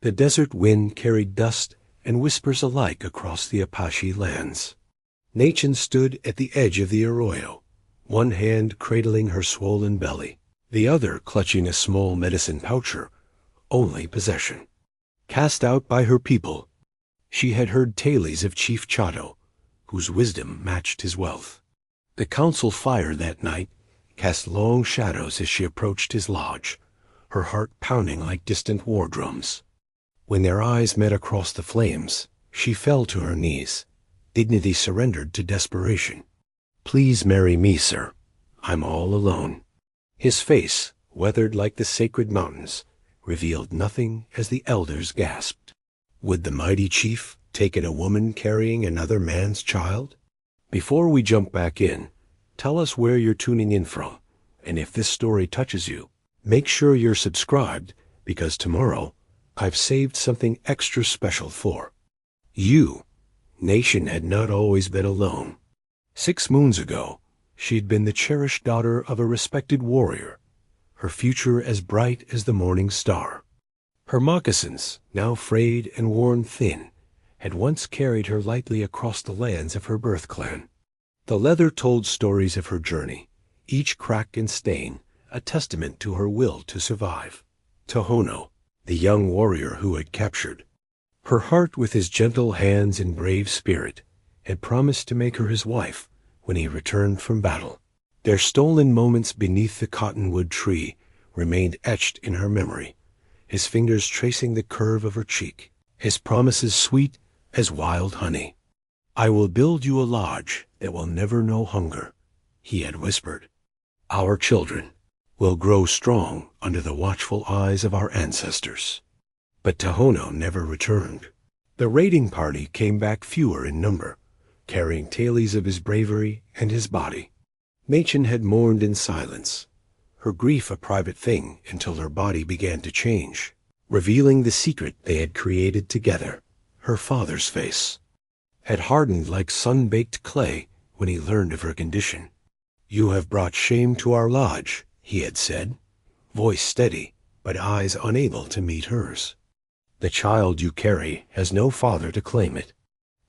The desert wind carried dust and whispers alike across the Apache lands. Naicheen stood at the edge of the arroyo, one hand cradling her swollen belly, the other clutching a small medicine pouch, her only possession. Cast out by her people, she had heard tales of Chief Chato, whose wisdom matched his wealth. The council fire that night cast long shadows as she approached his lodge, her heart pounding like distant war drums. When their eyes met across the flames, she fell to her knees, dignity surrendered to desperation. "Please marry me, sir. I'm all alone." His face, weathered like the sacred mountains, revealed nothing as the elders gasped. Would the mighty chief take in a woman carrying another man's child? Before we jump back in, tell us where you're tuning in from, and if this story touches you, make sure you're subscribed, because tomorrow I've saved something extra special for you. Naicheen had not always been alone. 6 moons ago, she'd been the cherished daughter of a respected warrior, her future as bright as the morning star. Her moccasins, now frayed and worn thin, had once carried her lightly across the lands of her birth clan. The leather told stories of her journey, each crack and stain a testament to her will to survive. Tohono, the young warrior who had captured her heart with his gentle hands and brave spirit, had promised to make her his wife when he returned from battle. Their stolen moments beneath the cottonwood tree remained etched in her memory, his fingers tracing the curve of her cheek, his promises sweet as wild honey. "I will build you a lodge that will never know hunger," he had whispered. "Our children will grow strong under the watchful eyes of our ancestors." But Tohono never returned. The raiding party came back fewer in number, carrying tales of his bravery and his body. Naicheen had mourned in silence, her grief a private thing until her body began to change, revealing the secret they had created together. Her father's face had hardened like sun-baked clay when he learned of her condition. "You have brought shame to our lodge," he had said, voice steady, but eyes unable to meet hers. "The child you carry has no father to claim it."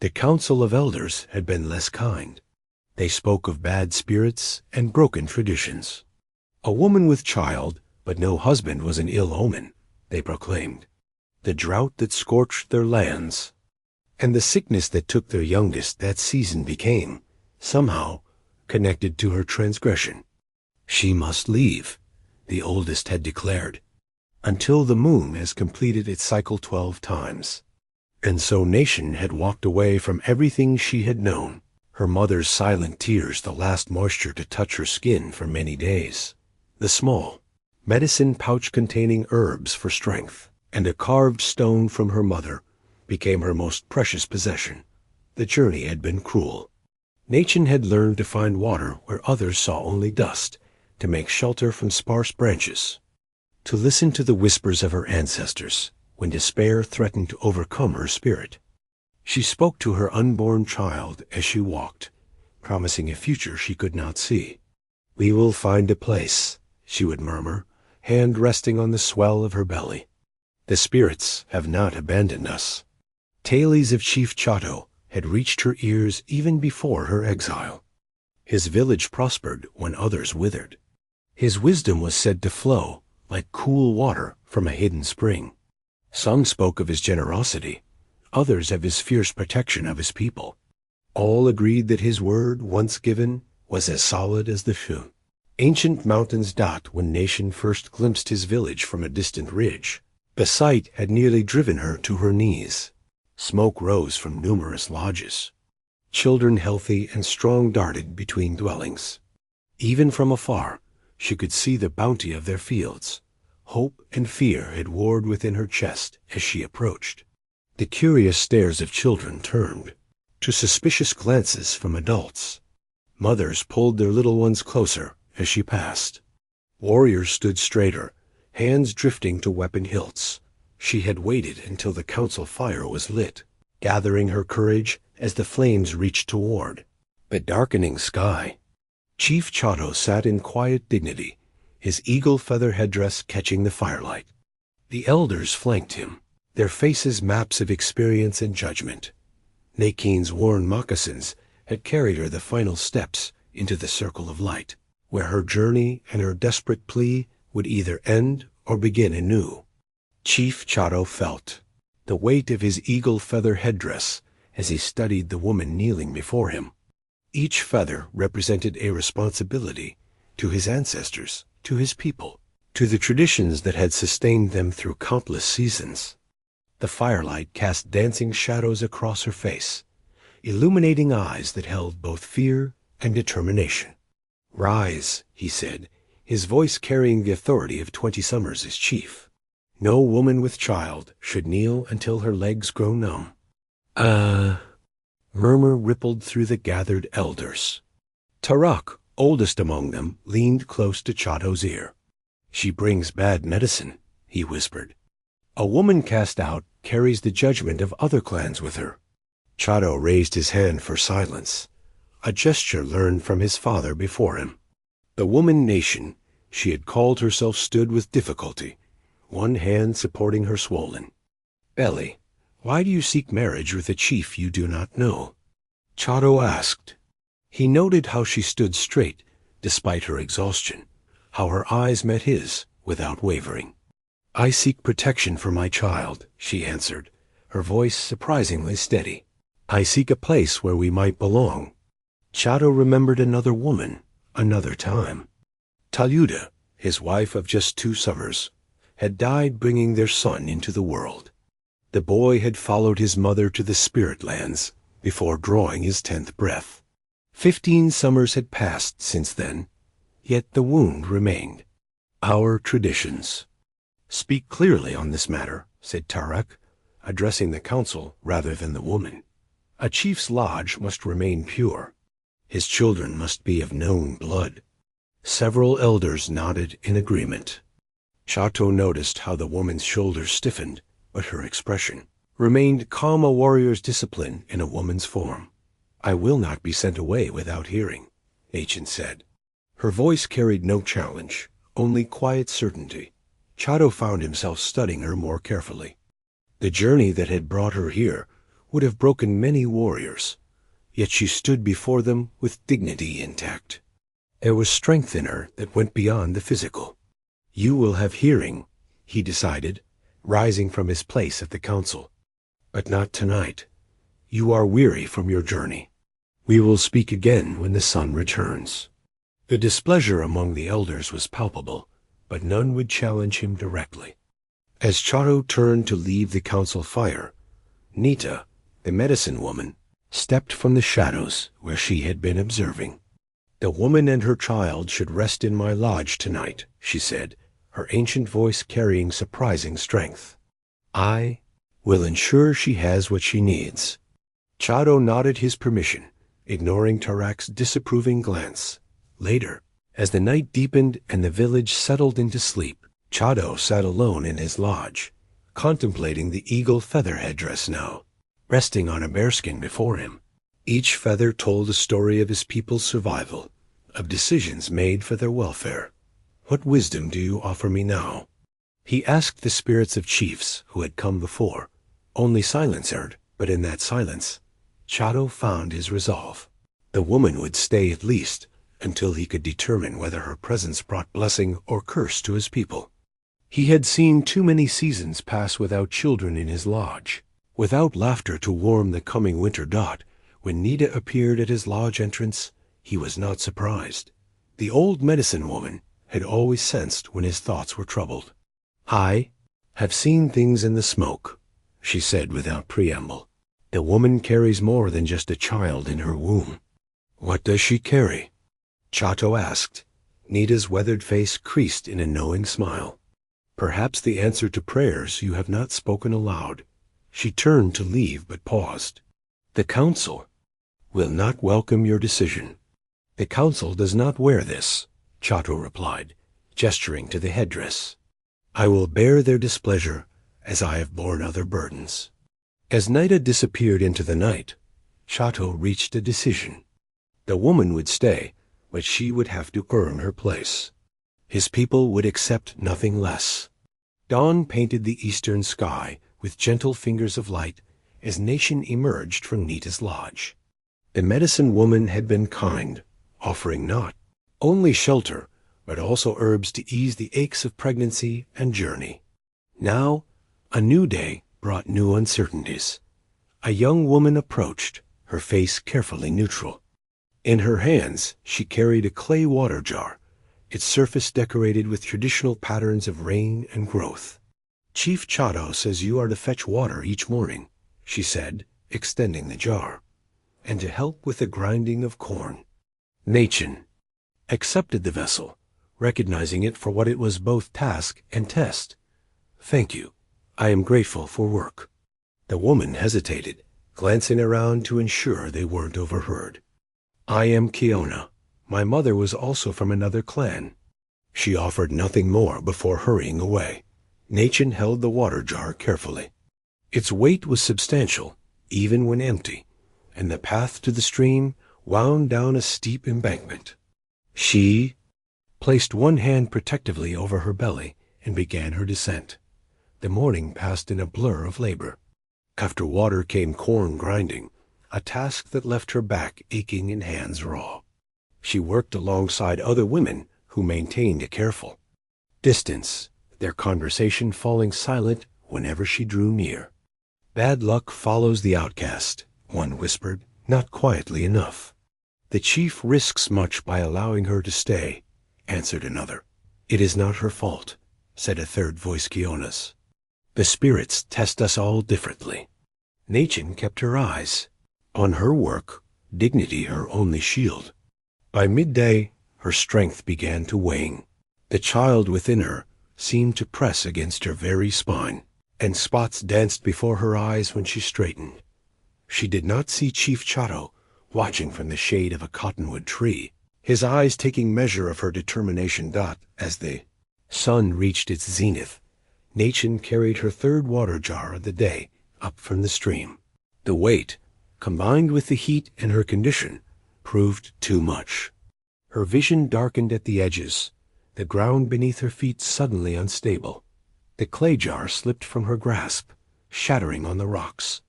The council of elders had been less kind. They spoke of bad spirits and broken traditions. A woman with child, but no husband, was an ill omen, they proclaimed. The drought that scorched their lands, and the sickness that took their youngest that season became, somehow, connected to her transgression. She must leave, the oldest had declared, until the moon has completed its cycle 12 times. And so Naicheen had walked away from everything she had known, her mother's silent tears the last moisture to touch her skin for many days. The small medicine pouch containing herbs for strength, and a carved stone from her mother, became her most precious possession. The journey had been cruel. Naicheen had learned to find water where others saw only dust, to make shelter from sparse branches, to listen to the whispers of her ancestors when despair threatened to overcome her spirit. She spoke to her unborn child as she walked, promising a future she could not see. "We will find a place," she would murmur, hand resting on the swell of her belly. "The spirits have not abandoned us." Tales of Chief Chato had reached her ears even before her exile. His village prospered when others withered. His wisdom was said to flow like cool water from a hidden spring. Some spoke of his generosity, others of his fierce protection of his people. All agreed that his word, once given, was as solid as the shoe. Ancient mountains dot when Naicheen first glimpsed his village from a distant ridge. The sight had nearly driven her to her knees. Smoke rose from numerous lodges. Children healthy and strong darted between dwellings. Even from afar, she could see the bounty of their fields. Hope and fear had warred within her chest as she approached. The curious stares of children turned to suspicious glances from adults. Mothers pulled their little ones closer as she passed. Warriors stood straighter, hands drifting to weapon hilts. She had waited until the council fire was lit, gathering her courage as the flames reached toward the darkening sky. Chief Chato sat in quiet dignity, his eagle feather headdress catching the firelight. The elders flanked him, their faces maps of experience and judgment. Naicheen's worn moccasins had carried her the final steps into the circle of light, where her journey and her desperate plea would either end or begin anew. Chief Chato felt the weight of his eagle feather headdress as he studied the woman kneeling before him. Each feather represented a responsibility to his ancestors, to his people, to the traditions that had sustained them through countless seasons. The firelight cast dancing shadows across her face, illuminating eyes that held both fear and determination. "Rise," he said, his voice carrying the authority of 20 summers as chief. "No woman with child should kneel until her legs grow numb." Murmur rippled through the gathered elders. Tarak, oldest among them, leaned close to Chato's ear. "She brings bad medicine," he whispered. "A woman cast out carries the judgment of other clans with her." Chato raised his hand for silence, a gesture learned from his father before him. The woman nation she had called herself stood with difficulty, one hand supporting her swollen belly. "Why do you seek marriage with a chief you do not know?" Chato asked. He noted how she stood straight despite her exhaustion, how her eyes met his without wavering. "I seek protection for my child," she answered, her voice surprisingly steady. "I seek a place where we might belong." Chato remembered another woman, another time. Talyuda, his wife of just 2 summers, had died bringing their son into the world. The boy had followed his mother to the spirit lands before drawing his 10th breath. 15 summers had passed since then, yet the wound remained. "Our traditions." "Speak clearly on this matter," said Tarak, addressing the council rather than the woman. "A chief's lodge must remain pure. His children must be of known blood." Several elders nodded in agreement. Chato noticed how the woman's shoulders stiffened, but her expression remained calm, a warrior's discipline in a woman's form. "I will not be sent away without hearing," Naicheen said. Her voice carried no challenge, only quiet certainty. Chato found himself studying her more carefully. The journey that had brought her here would have broken many warriors, yet she stood before them with dignity intact. There was strength in her that went beyond the physical. "You will have hearing," he decided, rising from his place at the council. "But not tonight. You are weary from your journey. We will speak again when the sun returns." The displeasure among the elders was palpable, but none would challenge him directly. As Chato turned to leave the council fire, Nita, the medicine woman, stepped from the shadows where she had been observing. "The woman and her child should rest in my lodge tonight," she said, her ancient voice carrying surprising strength. "I will ensure she has what she needs." Chato nodded his permission, ignoring Tarak's disapproving glance. Later, as the night deepened and the village settled into sleep, Chato sat alone in his lodge, contemplating the eagle feather headdress now, resting on a bearskin before him. Each feather told a story of his people's survival, of decisions made for their welfare. "What wisdom do you offer me now?" He asked the spirits of chiefs who had come before. Only silence heard, but in that silence, Chato found his resolve. The woman would stay at least until he could determine whether her presence brought blessing or curse to his people. He had seen too many seasons pass without children in his lodge, without laughter to warm the coming winter dot. When Nita appeared at his lodge entrance, he was not surprised. The old medicine woman had always sensed when his thoughts were troubled. "I have seen things in the smoke," she said without preamble. "The woman carries more than just a child in her womb." "What does she carry?" Chato asked. Nita's weathered face creased in a knowing smile. "Perhaps the answer to prayers you have not spoken aloud." She turned to leave but paused. "The council will not welcome your decision." "The council does not wear this," Chato replied, gesturing to the headdress. "I will bear their displeasure as I have borne other burdens." As Nita disappeared into the night, Chato reached a decision. The woman would stay, but she would have to earn her place. His people would accept nothing less. Dawn painted the eastern sky with gentle fingers of light as Naicheen emerged from Nita's lodge. The medicine woman had been kind, offering not only shelter, but also herbs to ease the aches of pregnancy and journey. Now, a new day brought new uncertainties. A young woman approached, her face carefully neutral. In her hands, she carried a clay water jar, its surface decorated with traditional patterns of rain and growth. "Chief Chato says you are to fetch water each morning," she said, extending the jar, "and to help with the grinding of corn." Naicheen accepted the vessel, recognizing it for what it was, both task and test. "Thank you. I am grateful for work." The woman hesitated, glancing around to ensure they weren't overheard. "I am Kiona. My mother was also from another clan." She offered nothing more before hurrying away. Naicheen held the water jar carefully. Its weight was substantial, even when empty, and the path to the stream wound down a steep embankment. She placed one hand protectively over her belly and began her descent. The morning passed in a blur of labor. After water came corn grinding, a task that left her back aching and hands raw. She worked alongside other women who maintained a careful distance, their conversation falling silent whenever she drew near. "Bad luck follows the outcast," one whispered, not quietly enough. "The chief risks much by allowing her to stay," answered another. "It is not her fault," said a third voice, Kiona's. "The spirits test us all differently." Naicheen kept her eyes on her work, dignity her only shield. By midday, her strength began to wane. The child within her seemed to press against her very spine, and spots danced before her eyes when she straightened. She did not see Chief Chato watching from the shade of a cottonwood tree, his eyes taking measure of her determination. As the sun reached its zenith, Naicheen carried her third water jar of the day up from the stream. The weight, combined with the heat and her condition, proved too much. Her vision darkened at the edges, the ground beneath her feet suddenly unstable. The clay jar slipped from her grasp, shattering on the rocks.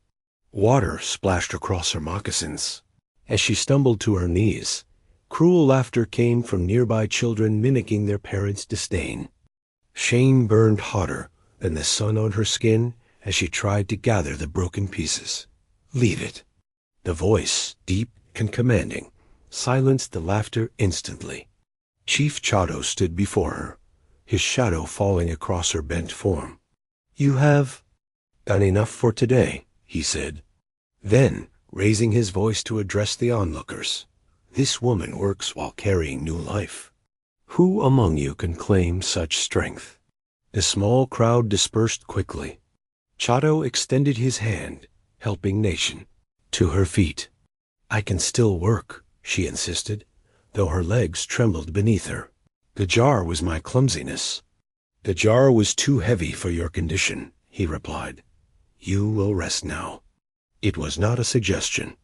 Water splashed across her moccasins. As she stumbled to her knees, cruel laughter came from nearby children mimicking their parents' disdain. Shame burned hotter than the sun on her skin as she tried to gather the broken pieces. "Leave it." The voice, deep and commanding, silenced the laughter instantly. Chief Chato stood before her, his shadow falling across her bent form. "You have done enough for today," he said. Then, raising his voice to address the onlookers, "This woman works while carrying new life. Who among you can claim such strength?" The small crowd dispersed quickly. Chato extended his hand, helping Naicheen to her feet. "I can still work," she insisted, though her legs trembled beneath her. "The jar was my clumsiness." "The jar was too heavy for your condition," he replied. "You will rest now." It was not a suggestion.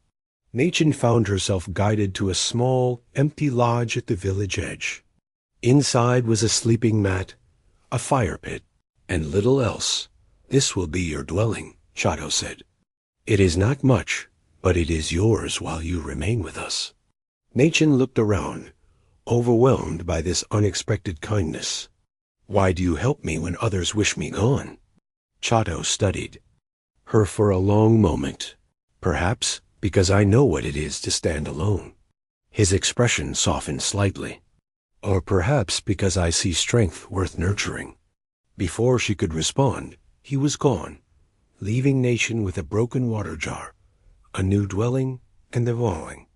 Naicheen found herself guided to a small, empty lodge at the village edge. Inside was a sleeping mat, a fire pit, and little else. "This will be your dwelling," Chato said. "It is not much, but it is yours while you remain with us." Naicheen looked around, overwhelmed by this unexpected kindness. "Why do you help me when others wish me gone?" Chato studied her for a long moment. "Perhaps because I know what it is to stand alone." His expression softened slightly. "Or perhaps because I see strength worth nurturing." Before she could respond, he was gone, leaving Naicheen with a broken water jar, a new dwelling, and the vowing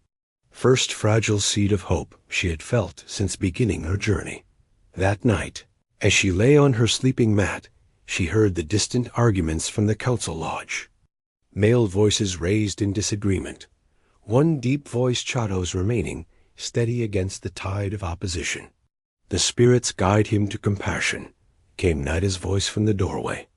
first fragile seed of hope she had felt since beginning her journey. That night, as she lay on her sleeping mat, she heard the distant arguments from the council lodge. Male voices raised in disagreement, one deep voice, Chato's, remaining steady against the tide of opposition. "The spirits guide him to compassion," came Nita's voice from the doorway.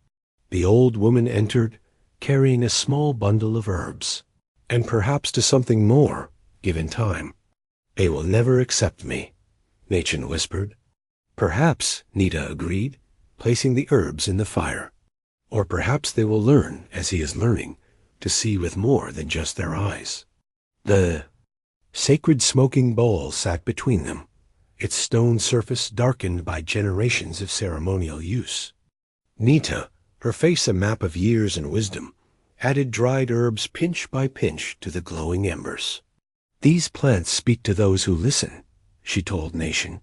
The old woman entered, carrying a small bundle of herbs, "and perhaps to something more, given time." "They will never accept me," Naicheen whispered. "Perhaps," Nita agreed, placing the herbs in the fire. Or perhaps they will learn, as he is learning, to see with more than just their eyes. The sacred smoking bowl sat between them, its stone surface darkened by generations of ceremonial use. Nita, her face a map of years and wisdom, added dried herbs pinch by pinch to the glowing embers. "These plants speak to those who listen," she told Naicheen.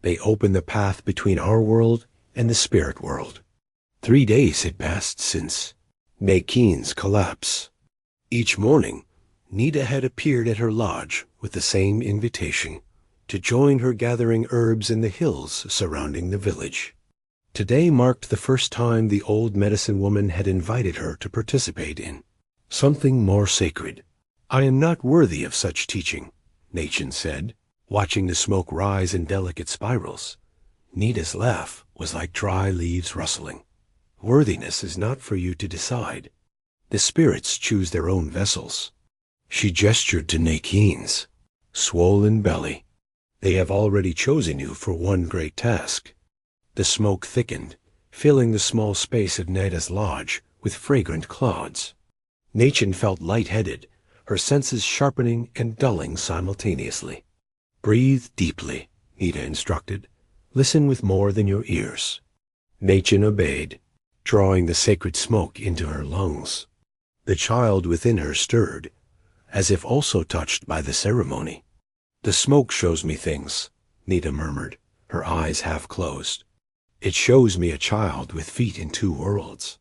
"They open the path between our world and the spirit world." 3 days had passed since Naicheen's collapse. Each morning, Nita had appeared at her lodge with the same invitation to join her gathering herbs in the hills surrounding the village. Today marked the first time the old medicine woman had invited her to participate in something more sacred. "I am not worthy of such teaching," Naicheen said, watching the smoke rise in delicate spirals. Nita's laugh was like dry leaves rustling. "Worthiness is not for you to decide. The spirits choose their own vessels." She gestured to Naicheen's swollen belly. "They have already chosen you for one great task." The smoke thickened, filling the small space of Nita's lodge with fragrant clouds. Naicheen felt lightheaded, her senses sharpening and dulling simultaneously. "Breathe deeply," Nita instructed. "Listen with more than your ears." Naicheen obeyed, drawing the sacred smoke into her lungs. The child within her stirred, as if also touched by the ceremony. "The smoke shows me things," Nita murmured, her eyes half closed. "It shows me a child with feet in 2 worlds.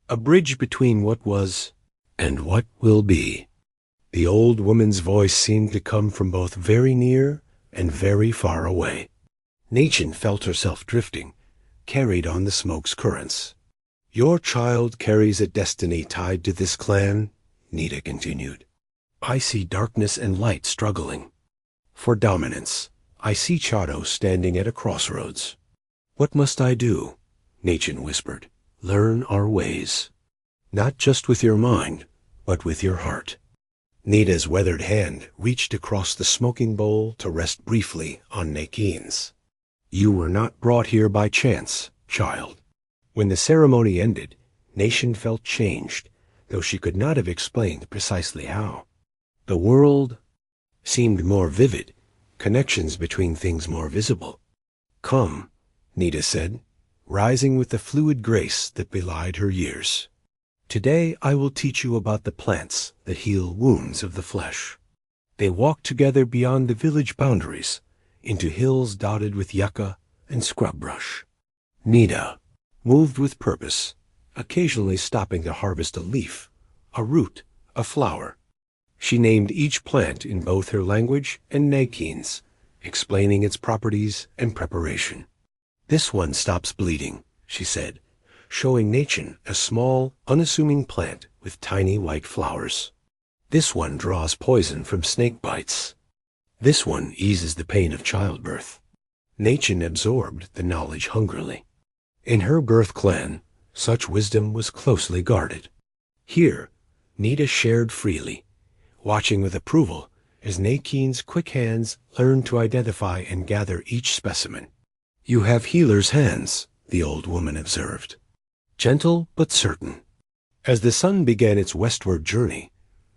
A bridge between what was and what will be." The old woman's voice seemed to come from both very near and very far away. Naicheen felt herself drifting, carried on the smoke's currents. "Your child carries a destiny tied to this clan," Nita continued. "I see darkness and light struggling for dominance. I see Chato standing at a crossroads." "What must I do?" Naicheen whispered. "Learn our ways. Not just with your mind, but with your heart." Nita's weathered hand reached across the smoking bowl to rest briefly on Naicheen's. "You were not brought here by chance, child." When the ceremony ended, Naicheen felt changed, though she could not have explained precisely how. The world seemed more vivid, connections between things more visible. "Come," Nita said, rising with the fluid grace that belied her years. "Today I will teach you about the plants that heal wounds of the flesh." They walked together beyond the village boundaries, into hills dotted with yucca and scrub brush. Nita moved with purpose, occasionally stopping to harvest a leaf, a root, a flower. She named each plant in both her language and Naicheen's, explaining its properties and preparation. "This one stops bleeding," she said, showing Naicheen a small, unassuming plant with tiny white flowers. "This one draws poison from snake bites. This one eases the pain of childbirth." Naicheen absorbed the knowledge hungrily. In her birth clan, such wisdom was closely guarded. Here, Nita shared freely, watching with approval as Naicheen's quick hands learned to identify and gather each specimen. "You have healer's hands," the old woman observed. "Gentle but certain." As the sun began its westward journey,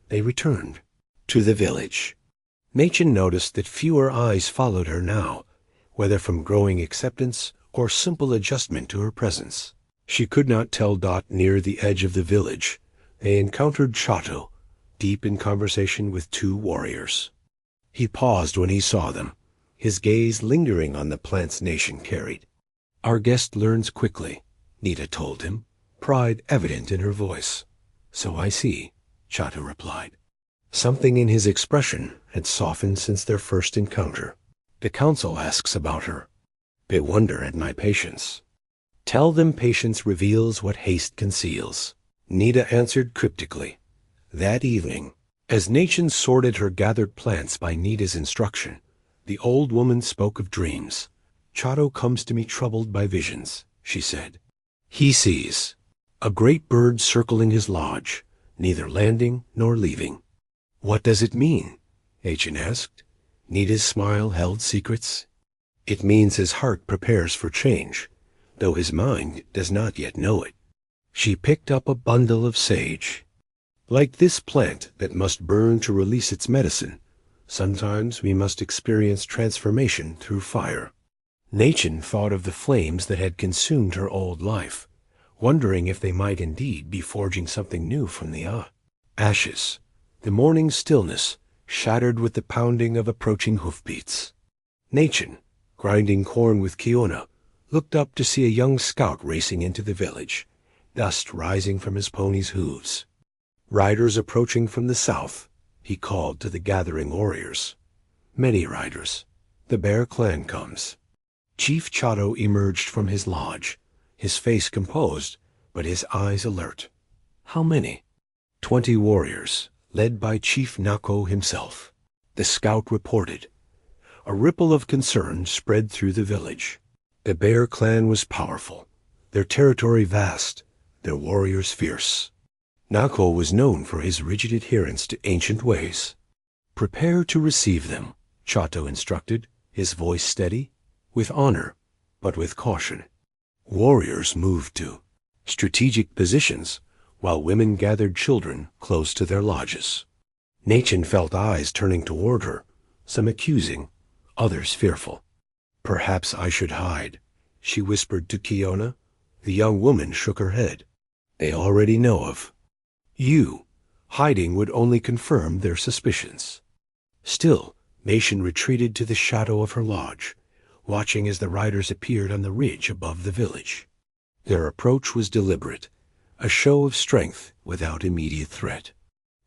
they returned to the village. Naicheen noticed that fewer eyes followed her now, whether from growing acceptance or simple adjustment to her presence. She could not tell. Near the edge of the village, they encountered Chato, deep in conversation with 2 warriors. He paused when he saw them, his gaze lingering on the plants Naicheen carried. "Our guest learns quickly," Nita told him, pride evident in her voice. "So I see," Chato replied. Something in his expression had softened since their first encounter. "The council asks about her. They wonder at my patience." "Tell them patience reveals what haste conceals," Nita answered cryptically. That evening, as Naicheen sorted her gathered plants by Nita's instruction, the old woman spoke of dreams. "Chato comes to me troubled by visions," she said. "He sees a great bird circling his lodge, neither landing nor leaving." "What does it mean?" Naicheen asked. Nita's smile held secrets. "It means his heart prepares for change, though his mind does not yet know it." She picked up a bundle of sage. Like this plant that must burn to release its medicine, sometimes we must experience transformation through fire. Naicheen thought of the flames that had consumed her old life, wondering if they might indeed be forging something new from the ashes. The morning stillness shattered with the pounding of approaching hoofbeats. Naicheen, grinding corn with Kiona, looked up to see a young scout racing into the village, dust rising from his pony's hooves. Riders approaching from the south, he called to the gathering warriors. Many riders. The Bear clan comes. Chief Chato emerged from his lodge, his face composed, but his eyes alert. How many? 20 warriors, led by Chief Nako himself. The scout reported. A ripple of concern spread through the village. The Bear clan was powerful, their territory vast, their warriors fierce. Nako was known for his rigid adherence to ancient ways. Prepare to receive them, Chato instructed, his voice steady, with honor, but with caution. Warriors moved to strategic positions, while women gathered children close to their lodges. Naicheen felt eyes turning toward her, some accusing, others fearful. Perhaps I should hide, she whispered to Kiona. The young woman shook her head. They already know of you. Hiding would only confirm their suspicions. Still, Naicheen retreated to the shadow of her lodge, watching as the riders appeared on the ridge above the village. Their approach was deliberate, a show of strength without immediate threat.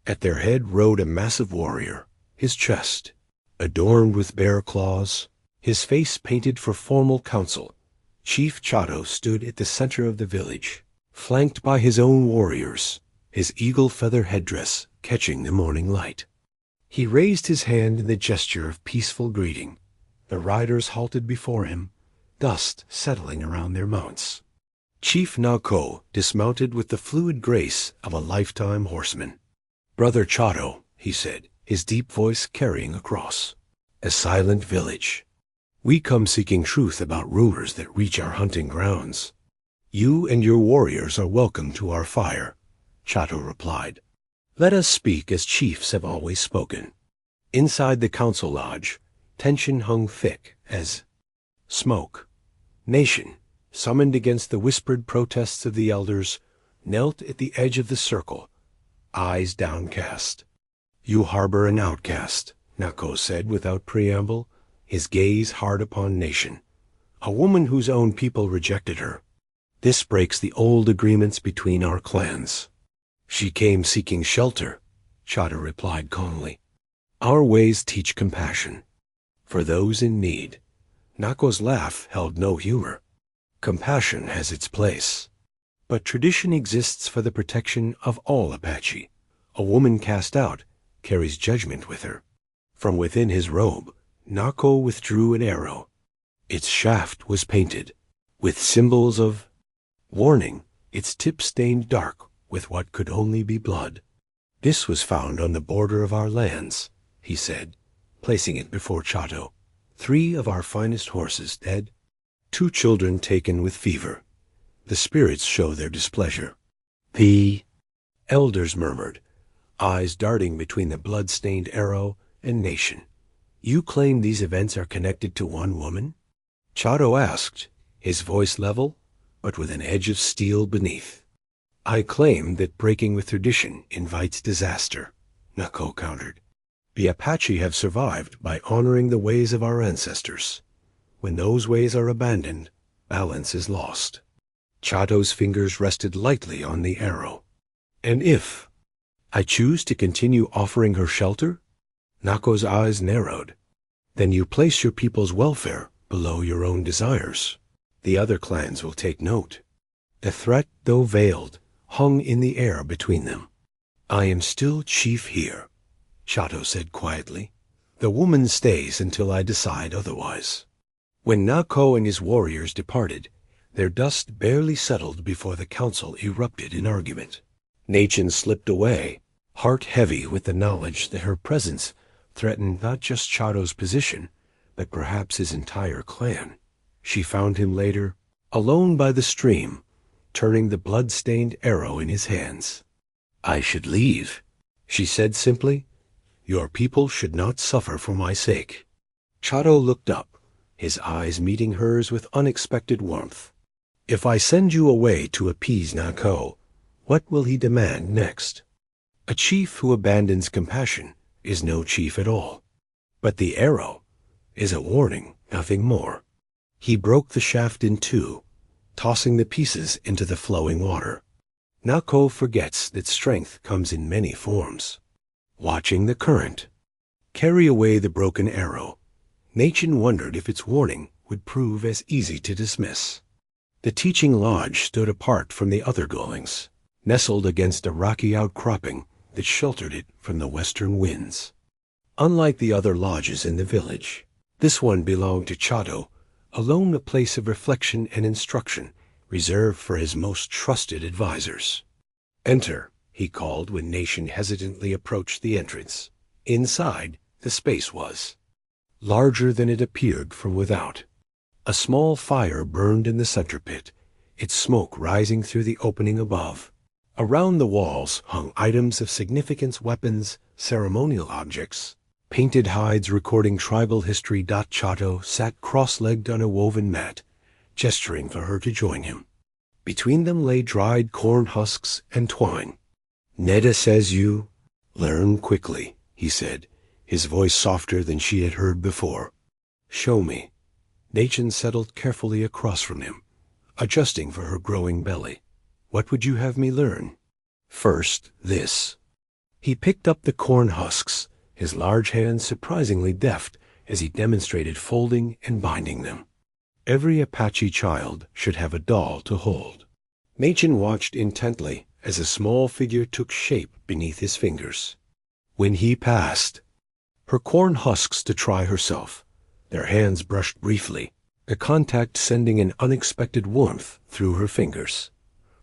At their head rode a massive warrior, his chest adorned with bear claws, his face painted for formal council. Chief Chato stood at the center of the village, flanked by his own warriors, his eagle feather headdress catching the morning light. He raised his hand in the gesture of peaceful greeting. The riders halted before him, dust settling around their mounts. Chief Nako dismounted with the fluid grace of a lifetime horseman. Brother Chato, he said, his deep voice carrying across. A silent village. We come seeking truth about rumors that reach our hunting grounds. You and your warriors are welcome to our fire, Chato replied. Let us speak as chiefs have always spoken. Inside the council lodge, tension hung thick as smoke. Naicheen, summoned against the whispered protests of the elders, knelt at the edge of the circle, eyes downcast. You harbor an outcast, Nako said without preamble, his gaze hard upon Naicheen. A woman whose own people rejected her. This breaks the old agreements between our clans. She came seeking shelter, Chato replied calmly. Our ways teach compassion. For those in need. Nako's laugh held no humor. Compassion has its place. But tradition exists for the protection of all Apache. A woman cast out carries judgment with her. From within his robe, Nako withdrew an arrow. Its shaft was painted, with symbols of warning, its tip stained dark with what could only be blood. This was found on the border of our lands, he said, placing it before Chato. 3 of our finest horses dead, 2 children taken with fever. The spirits show their displeasure. The elders murmured, eyes darting between the blood-stained arrow and Naicheen. You claim these events are connected to one woman? Chato asked, his voice level, but with an edge of steel beneath. I claim that breaking with tradition invites disaster, Nako countered. The Apache have survived by honoring the ways of our ancestors. When those ways are abandoned, balance is lost. Chato's fingers rested lightly on the arrow. And if I choose to continue offering her shelter? Nako's eyes narrowed. Then you place your people's welfare below your own desires. The other clans will take note. The threat, though veiled, hung in the air between them. I am still chief here, Chato said quietly. The woman stays until I decide otherwise. When Nako and his warriors departed, their dust barely settled before the council erupted in argument. Naicheen slipped away, heart heavy with the knowledge that her presence threatened not just Chato's position, but perhaps his entire clan. She found him later, alone by the stream, turning the blood-stained arrow in his hands. "I should leave," she said simply. "Your people should not suffer for my sake." Chato looked up, his eyes meeting hers with unexpected warmth. "If I send you away to appease Nako, what will he demand next? A chief who abandons compassion is no chief at all. But the arrow is a warning, nothing more." He broke the shaft in two, tossing the pieces into the flowing water. Nako forgets that strength comes in many forms. Watching the current carry away the broken arrow, Naicheen wondered if its warning would prove as easy to dismiss. The teaching lodge stood apart from the other dwellings, nestled against a rocky outcropping that sheltered it from the western winds. Unlike the other lodges in the village, this one belonged to Chato, alone a place of reflection and instruction reserved for his most trusted advisors. "Enter," he called when Naicheen hesitantly approached the entrance. Inside, the space was larger than it appeared from without. A small fire burned in the center pit, its smoke rising through the opening above. Around the walls hung items of significance, weapons, ceremonial objects, painted hides recording tribal history. Chato sat cross-legged on a woven mat, gesturing for her to join him. Between them lay dried corn husks and twine. "Neda says you learn quickly," he said, his voice softer than she had heard before. "Show me." Naicheen settled carefully across from him, adjusting for her growing belly. "What would you have me learn?" "First, this." He picked up the corn husks, his large hands surprisingly deft as he demonstrated folding and binding them. Every Apache child should have a doll to hold. Naicheen watched intently as a small figure took shape beneath his fingers. When he passed, her corn husks to try herself, their hands brushed briefly, the contact sending an unexpected warmth through her fingers.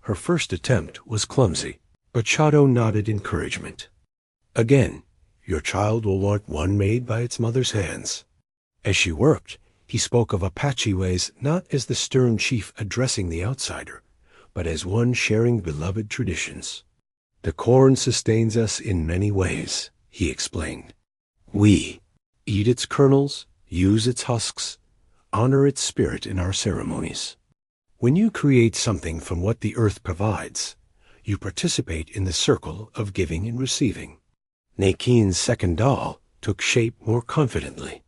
Her first attempt was clumsy, but Chato nodded encouragement. "Again, your child will want one made by its mother's hands." As she worked, he spoke of Apache ways not as the stern chief addressing the outsider, but as one sharing beloved traditions. "The corn sustains us in many ways," he explained. "We eat its kernels, use its husks, honor its spirit in our ceremonies. When you create something from what the earth provides, you participate in the circle of giving and receiving." Naicheen's second doll took shape more confidently.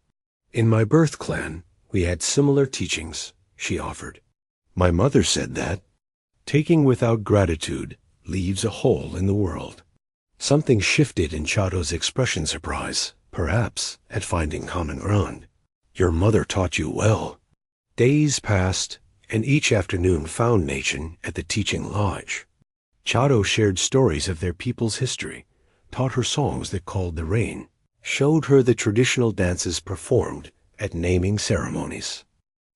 "In my birth clan, we had similar teachings," she offered. "My mother said that taking without gratitude leaves a hole in the world." Something shifted in Chato's expression, surprise, perhaps, at finding common ground. "Your mother taught you well." Days passed, and each afternoon found Naicheen at the teaching lodge. Chato shared stories of their people's history, taught her songs that called the rain, showed her the traditional dances performed at naming ceremonies.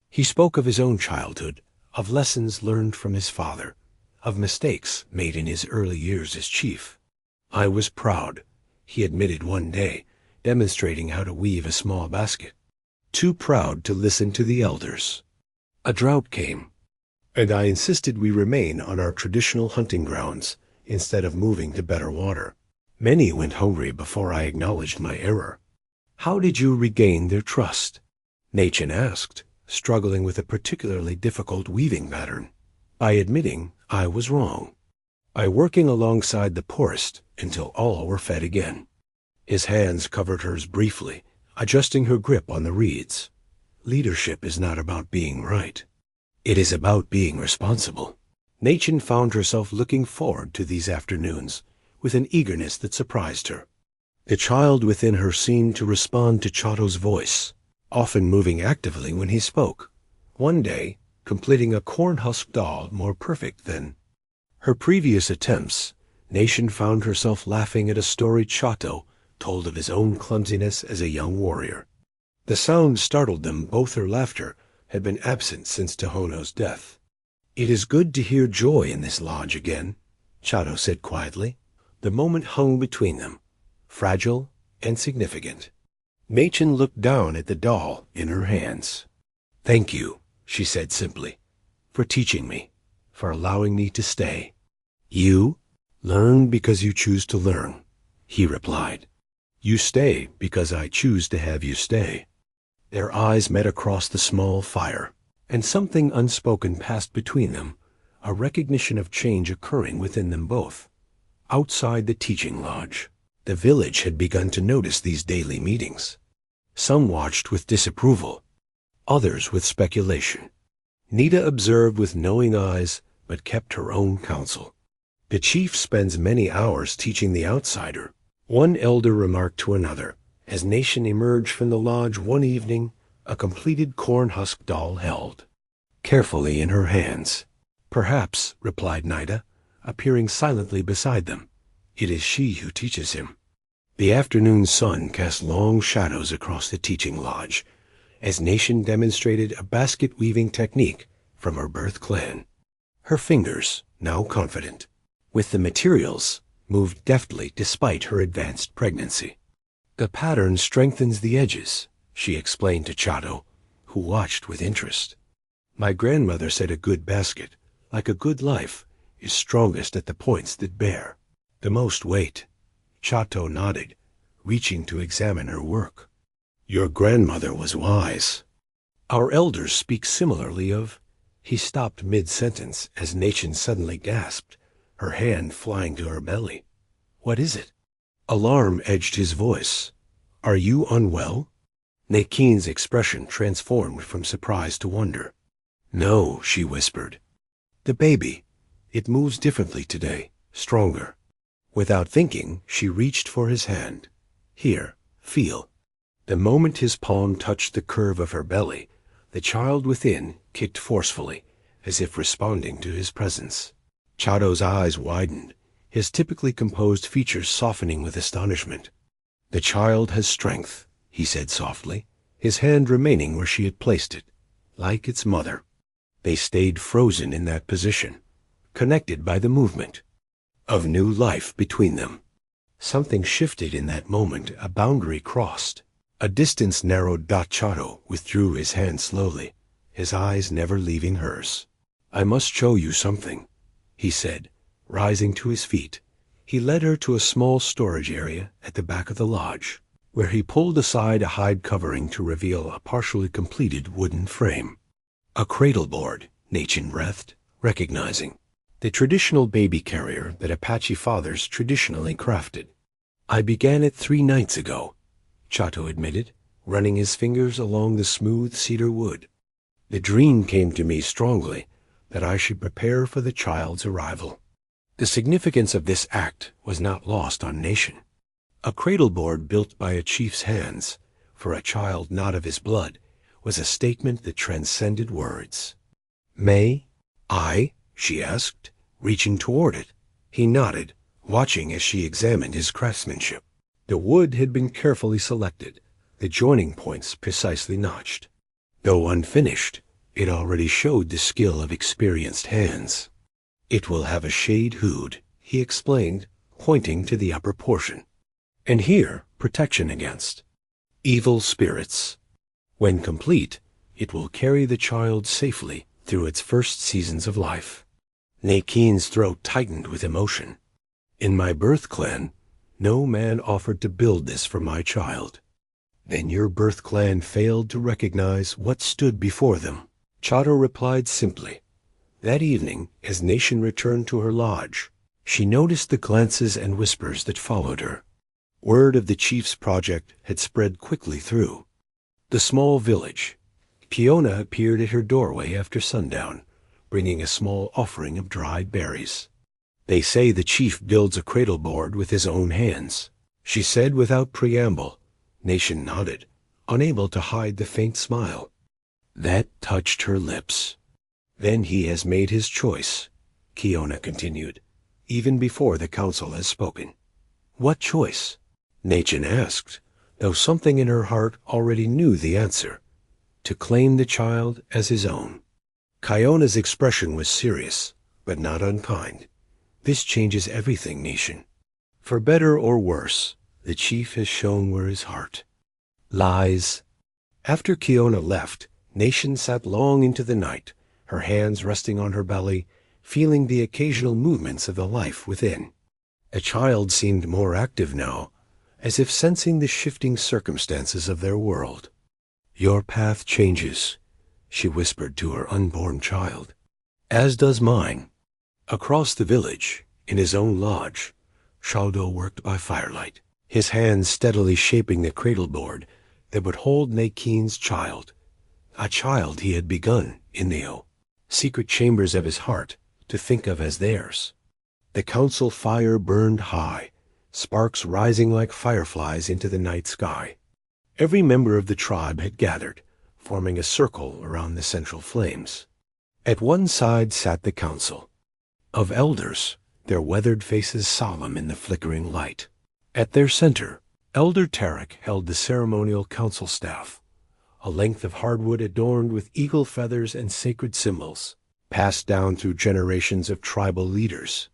He spoke of his own childhood, of lessons learned from his father, of mistakes made in his early years as chief. "I was proud," he admitted one day, demonstrating how to weave a small basket. "Too proud to listen to the elders." A drought came, and I insisted we remain on our traditional hunting grounds instead of moving to better water. Many went hungry before I acknowledged my error. "How did you regain their trust?" Naicheen asked, struggling with a particularly difficult weaving pattern. "By admitting I was wrong. By working alongside the poorest until all were fed again." His hands covered hers briefly, adjusting her grip on the reeds. "Leadership is not about being right. It is about being responsible." Naicheen found herself looking forward to these afternoons with an eagerness that surprised her. The child within her seemed to respond to Chato's voice, often moving actively when he spoke, one day completing a corn-husk doll more perfect than her previous attempts. Naicheen found herself laughing at a story Chato told of his own clumsiness as a young warrior. The sound startled them. Both her laughter had been absent since Tohono's death. "It is good to hear joy in this lodge again," Chato said quietly. The moment hung between them, fragile and significant. Naicheen looked down at the doll in her hands. "Thank you," she said simply, "for teaching me, for allowing me to stay." "You learn because you choose to learn," he replied. "You stay because I choose to have you stay." Their eyes met across the small fire, and something unspoken passed between them, a recognition of change occurring within them both. Outside the teaching lodge, the village had begun to notice these daily meetings. Some watched with disapproval, others with speculation. Nita observed with knowing eyes, but kept her own counsel. "The chief spends many hours teaching the outsider," one elder remarked to another, as Naicheen emerged from the lodge one evening, a completed corn-husk doll held carefully in her hands. "Perhaps," replied Nita, appearing silently beside them, "it is she who teaches him." The afternoon sun cast long shadows across the teaching lodge, as Naicheen demonstrated a basket-weaving technique from her birth clan. Her fingers, now confident with the materials, moved deftly despite her advanced pregnancy. "The pattern strengthens the edges," she explained to Chato, who watched with interest. "My grandmother said a good basket, like a good life, is strongest at the points that bear the most weight." Chato nodded, reaching to examine her work. "Your grandmother was wise." "Our elders speak similarly of—" He stopped mid-sentence as Naicheen suddenly gasped, her hand flying to her belly. "What is it?" Alarm edged his voice. "Are you unwell?" Naicheen's expression transformed from surprise to wonder. "No," she whispered. "The baby. It moves differently today, stronger." Without thinking, she reached for his hand. "Here, feel." The moment his palm touched the curve of her belly, the child within kicked forcefully, as if responding to his presence. Chato's eyes widened, his typically composed features softening with astonishment. "The child has strength," he said softly, his hand remaining where she had placed it, like its mother. They stayed frozen in that position, connected by the movement of new life between them. Something shifted in that moment, a boundary crossed. A distance narrowed. Chato withdrew his hand slowly, his eyes never leaving hers. "I must show you something," he said, rising to his feet. He led her to a small storage area at the back of the lodge, where he pulled aside a hide covering to reveal a partially completed wooden frame. "A cradle board," Naicheen breathed, recognizing the traditional baby carrier that Apache fathers traditionally crafted. "I began it 3 nights ago," Chato admitted, running his fingers along the smooth cedar wood. "The dream came to me strongly that I should prepare for the child's arrival." The significance of this act was not lost on Naicheen. A cradle board built by a chief's hands, for a child not of his blood, was a statement that transcended words. "May I?" she asked, reaching toward it. He nodded, watching as she examined his craftsmanship. The wood had been carefully selected, the joining points precisely notched. Though unfinished, it already showed the skill of experienced hands. "It will have a shade hood," he explained, pointing to the upper portion. "And here, protection against evil spirits. When complete, it will carry the child safely through its first seasons of life." Naicheen's throat tightened with emotion. "In my birth clan, no man offered to build this for my child." "Then your birth clan failed to recognize what stood before them," Chato replied simply. That evening, as Naicheen returned to her lodge, she noticed the glances and whispers that followed her. Word of the chief's project had spread quickly through the small village. Kiona appeared at her doorway after sundown, bringing a small offering of dried berries. "They say the chief builds a cradle board with his own hands," she said without preamble. Naicheen nodded, unable to hide the faint smile. That touched her lips. "Then he has made his choice," Kiona continued, "even before the council has spoken." "What choice?" Naicheen asked, though something in her heart already knew the answer. To claim the child as his own. Kiona's expression was serious, but not unkind. "This changes everything, Naicheen. For better or worse, the chief has shown where his heart lies." After Kiona left, Naicheen sat long into the night, her hands resting on her belly, feeling the occasional movements of the life within. A child seemed more active now, as if sensing the shifting circumstances of their world. "Your path changes," she whispered to her unborn child. "As does mine." Across the village, in his own lodge, Chato worked by firelight, his hands steadily shaping the cradle board that would hold Naicheen's child, a child he had begun in the secret chambers of his heart to think of as theirs. The council fire burned high, sparks rising like fireflies into the night sky. Every member of the tribe had gathered, forming a circle around the central flames. At one side sat the council of elders, their weathered faces solemn in the flickering light. At their center, Elder Tarek held the ceremonial council staff, a length of hardwood adorned with eagle feathers and sacred symbols, passed down through generations of tribal leaders.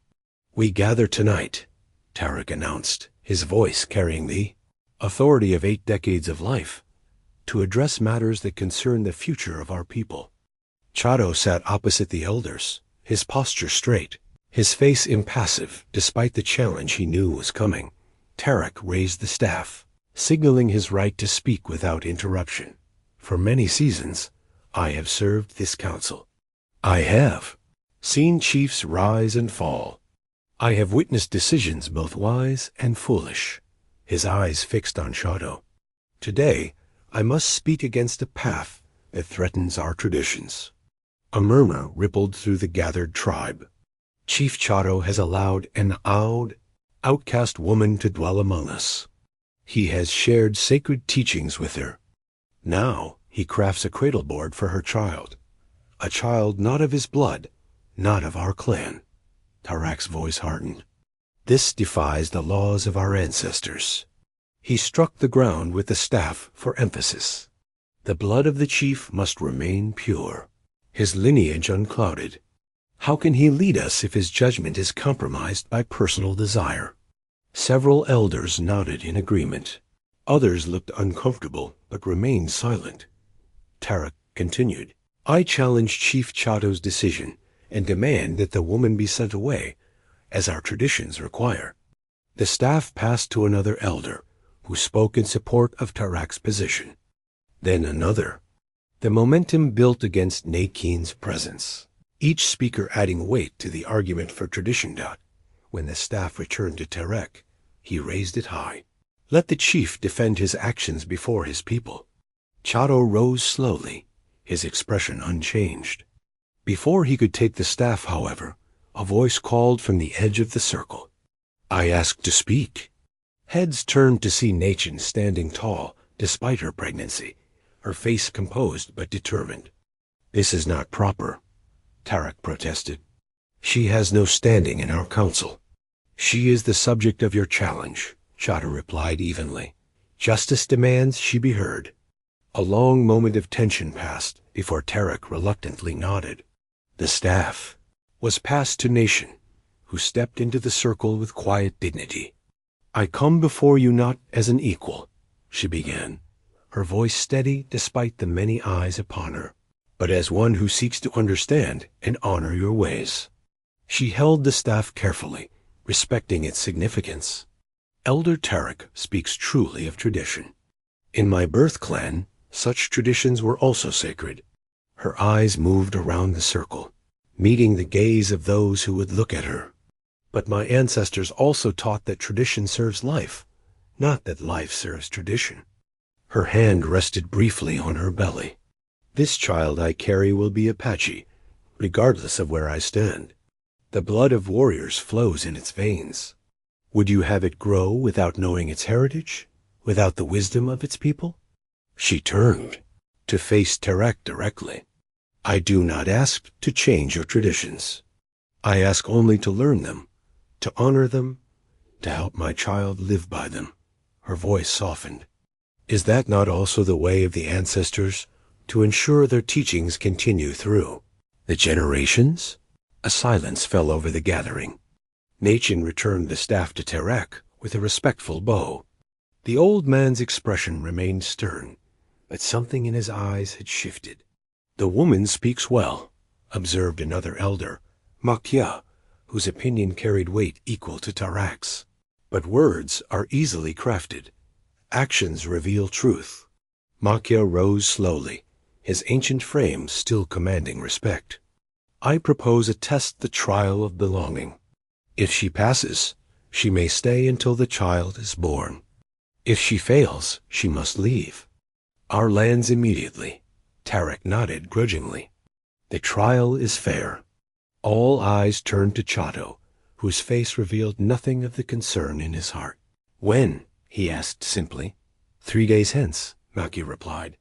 "We gather tonight," Tarek announced, his voice carrying the authority of 8 decades of life, "to address matters that concern the future of our people." Chato sat opposite the elders, his posture straight, his face impassive despite the challenge he knew was coming. Tarek raised the staff, signaling his right to speak without interruption. "For many seasons, I have served this council. I have seen chiefs rise and fall. I have witnessed decisions both wise and foolish." His eyes fixed on Chato. "Today, I must speak against a path that threatens our traditions." A murmur rippled through the gathered tribe. "Chief Chato has allowed an outcast woman to dwell among us. He has shared sacred teachings with her. Now he crafts a cradle board for her child, a child not of his blood, not of our clan." Tarak's voice hardened. "This defies the laws of our ancestors." He struck the ground with the staff for emphasis. "The blood of the chief must remain pure, his lineage unclouded. How can he lead us if his judgment is compromised by personal desire?" Several elders nodded in agreement. Others looked uncomfortable but remained silent. Tarek continued, "I challenge Chief Chato's decision and demand that the woman be sent away, as our traditions require." The staff passed to another elder, who spoke in support of Tarak's position. Then another. The momentum built against Naicheen's presence, each speaker adding weight to the argument for tradition. When the staff returned to Tarek, he raised it high. "Let the chief defend his actions before his people." Chato rose slowly, his expression unchanged. Before he could take the staff, however, a voice called from the edge of the circle. "I ask to speak." Heads turned to see Naicheen standing tall, despite her pregnancy, her face composed but determined. "This is not proper," Tarek protested. "She has no standing in our council." "She is the subject of your challenge," Chato replied evenly. "Justice demands she be heard." A long moment of tension passed before Tarek reluctantly nodded. The staff was passed to Naicheen, who stepped into the circle with quiet dignity. "I come before you not as an equal," she began, her voice steady despite the many eyes upon her, "but as one who seeks to understand and honor your ways." She held the staff carefully, respecting its significance. "Elder Tarek speaks truly of tradition. In my birth clan, such traditions were also sacred." Her eyes moved around the circle, meeting the gaze of those who would look at her. "But my ancestors also taught that tradition serves life, not that life serves tradition." Her hand rested briefly on her belly. "This child I carry will be Apache, regardless of where I stand. The blood of warriors flows in its veins. Would you have it grow without knowing its heritage, without the wisdom of its people?" She turned to face Tarek directly. "I do not ask to change your traditions. I ask only to learn them, to honor them, to help my child live by them." Her voice softened. "Is that not also the way of the ancestors, to ensure their teachings continue through the generations?" A silence fell over the gathering. Naicheen returned the staff to Tarek with a respectful bow. The old man's expression remained stern, but something in his eyes had shifted. "The woman speaks well," observed another elder, Makia, whose opinion carried weight equal to Tarak's. But words are easily crafted. Actions reveal truth. Makia rose slowly, his ancient frame still commanding respect. I propose a test, the trial of belonging. If she passes, she may stay until the child is born. If she fails, she must leave. Our lands immediately. Tarak nodded grudgingly. The trial is fair. All eyes turned to Chato, whose face revealed nothing of the concern in his heart. When? He asked simply. 3 days hence, Maki replied.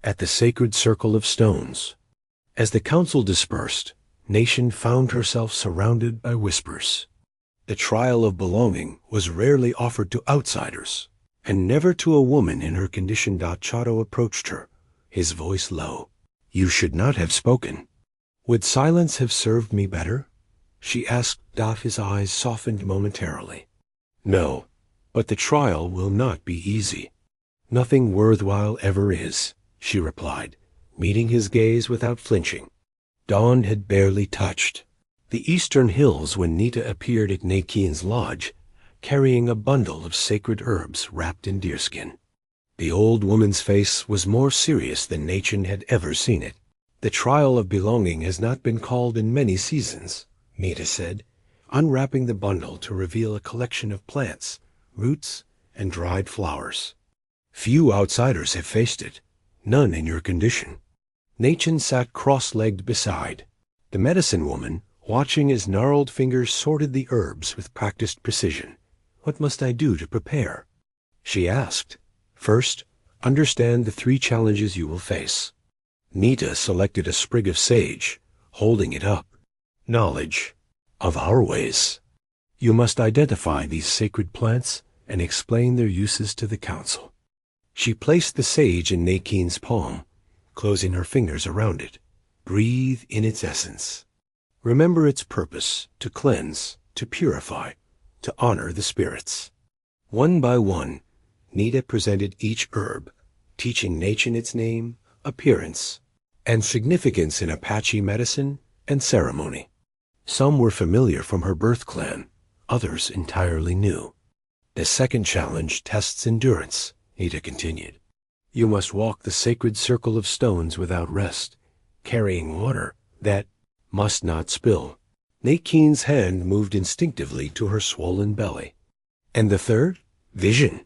At the sacred circle of stones. As the council dispersed, Naicheen found herself surrounded by whispers. The trial of belonging was rarely offered to outsiders, and never to a woman in her condition. Chato approached her, his voice low. You should not have spoken. Would silence have served me better? She asked. His eyes softened momentarily. No, but the trial will not be easy. Nothing worthwhile ever is, she replied, meeting his gaze without flinching. Dawn had barely touched the eastern hills when Nita appeared at Naicheen's lodge, carrying a bundle of sacred herbs wrapped in deerskin. The old woman's face was more serious than Naicheen had ever seen it. The trial of belonging has not been called in many seasons, Nita said, unwrapping the bundle to reveal a collection of plants, roots, and dried flowers. Few outsiders have faced it, none in your condition. Naicheen sat cross-legged beside the medicine woman, watching as gnarled fingers sorted the herbs with practiced precision. What must I do to prepare? She asked. First, understand the 3 challenges you will face. Nita selected a sprig of sage, holding it up. Knowledge of our ways. You must identify these sacred plants and explain their uses to the council. She placed the sage in Naicheen's palm, closing her fingers around it. Breathe in its essence. Remember its purpose, to cleanse, to purify, to honor the spirits. One by one, Nita presented each herb, teaching Naicheen its name, appearance, and significance in Apache medicine and ceremony. Some were familiar from her birth clan, others entirely new. The second challenge tests endurance, Nita continued. You must walk the sacred circle of stones without rest, carrying water that must not spill. Naicheen's hand moved instinctively to her swollen belly. And the third? Vision.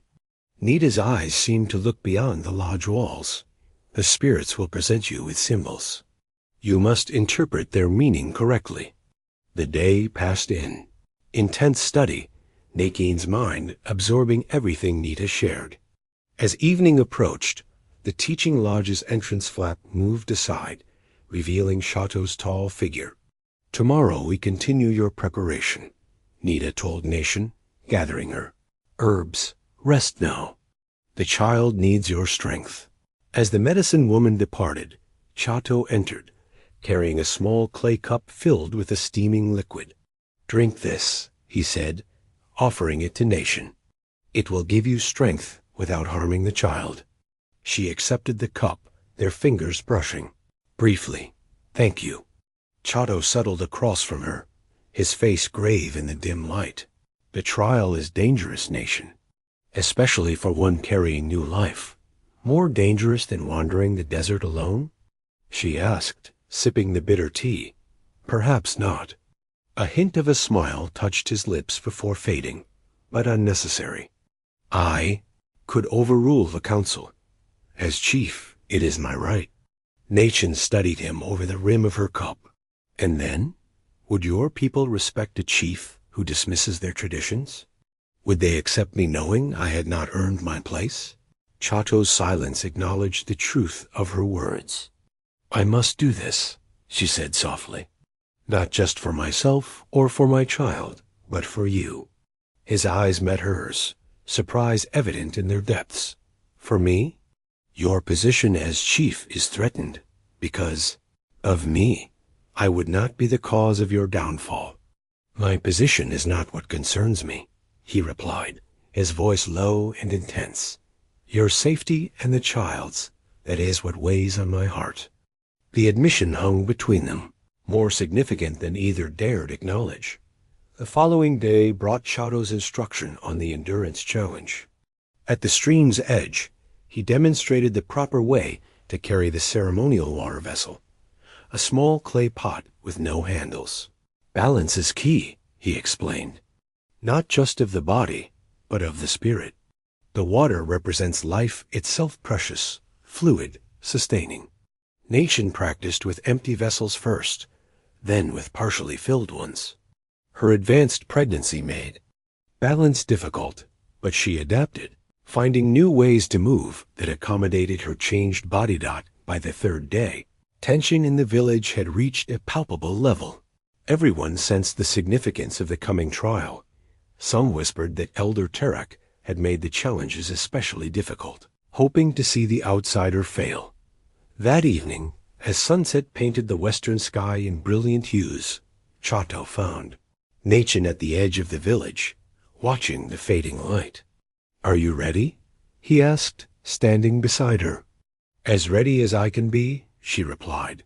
Nita's eyes seemed to look beyond the lodge walls. The spirits will present you with symbols. You must interpret their meaning correctly. The day passed in intense study, Naicheen's mind absorbing everything Nita shared. As evening approached, the teaching lodge's entrance flap moved aside, revealing Chato's tall figure. Tomorrow we continue your preparation, Nita told Naicheen, gathering her. Herbs, rest now. The child needs your strength. As the medicine woman departed, Chato entered, carrying a small clay cup filled with a steaming liquid. Drink this, he said, offering it to Naicheen. It will give you strength without harming the child. She accepted the cup, their fingers brushing. Briefly, thank you. Chato settled across from her, his face grave in the dim light. The trial is dangerous, Naicheen, especially for one carrying new life. More dangerous than wandering the desert alone? She asked, sipping the bitter tea. Perhaps not. A hint of a smile touched his lips before fading, but unnecessary. I could overrule the council. As chief, it is my right. Naicheen studied him over the rim of her cup. And then? Would your people respect a chief who dismisses their traditions? Would they accept me knowing I had not earned my place? Chato's silence acknowledged the truth of her words. I must do this, she said softly. Not just for myself or for my child, but for you. His eyes met hers, surprise evident in their depths. For me? Your position as chief is threatened because of me. I would not be the cause of your downfall. My position is not what concerns me, he replied, his voice low and intense. Your safety and the child's, that is what weighs on my heart. The admission hung between them, more significant than either dared acknowledge. The following day brought Chato's instruction on the endurance challenge. At the stream's edge, he demonstrated the proper way to carry the ceremonial water vessel, a small clay pot with no handles. Balance is key, he explained, not just of the body, but of the spirit. The water represents life itself, precious, fluid, sustaining. Naicheen practiced with empty vessels first, then with partially filled ones. Her advanced pregnancy made balance difficult, but she adapted, finding new ways to move that accommodated her changed body. By the third day, tension in the village had reached a palpable level. Everyone sensed the significance of the coming trial. Some whispered that Elder Tarek had made the challenges especially difficult, hoping to see the outsider fail. That evening, as sunset painted the western sky in brilliant hues, Chato found Naicheen at the edge of the village, watching the fading light. "Are you ready?" he asked, standing beside her. "As ready as I can be," she replied.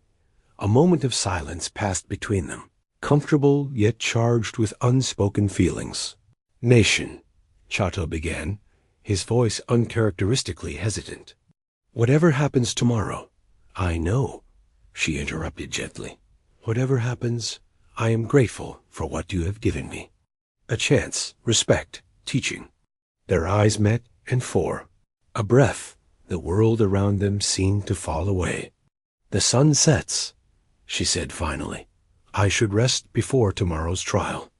A moment of silence passed between them, comfortable yet charged with unspoken feelings. "Naicheen," Chato began, his voice uncharacteristically hesitant. "Whatever happens tomorrow—" "I know," she interrupted gently. "Whatever happens, I am grateful for what you have given me. A chance, respect, teaching." Their eyes met, and for a breath, the world around them seemed to fall away. "The sun sets," she said finally. "I should rest before tomorrow's trial."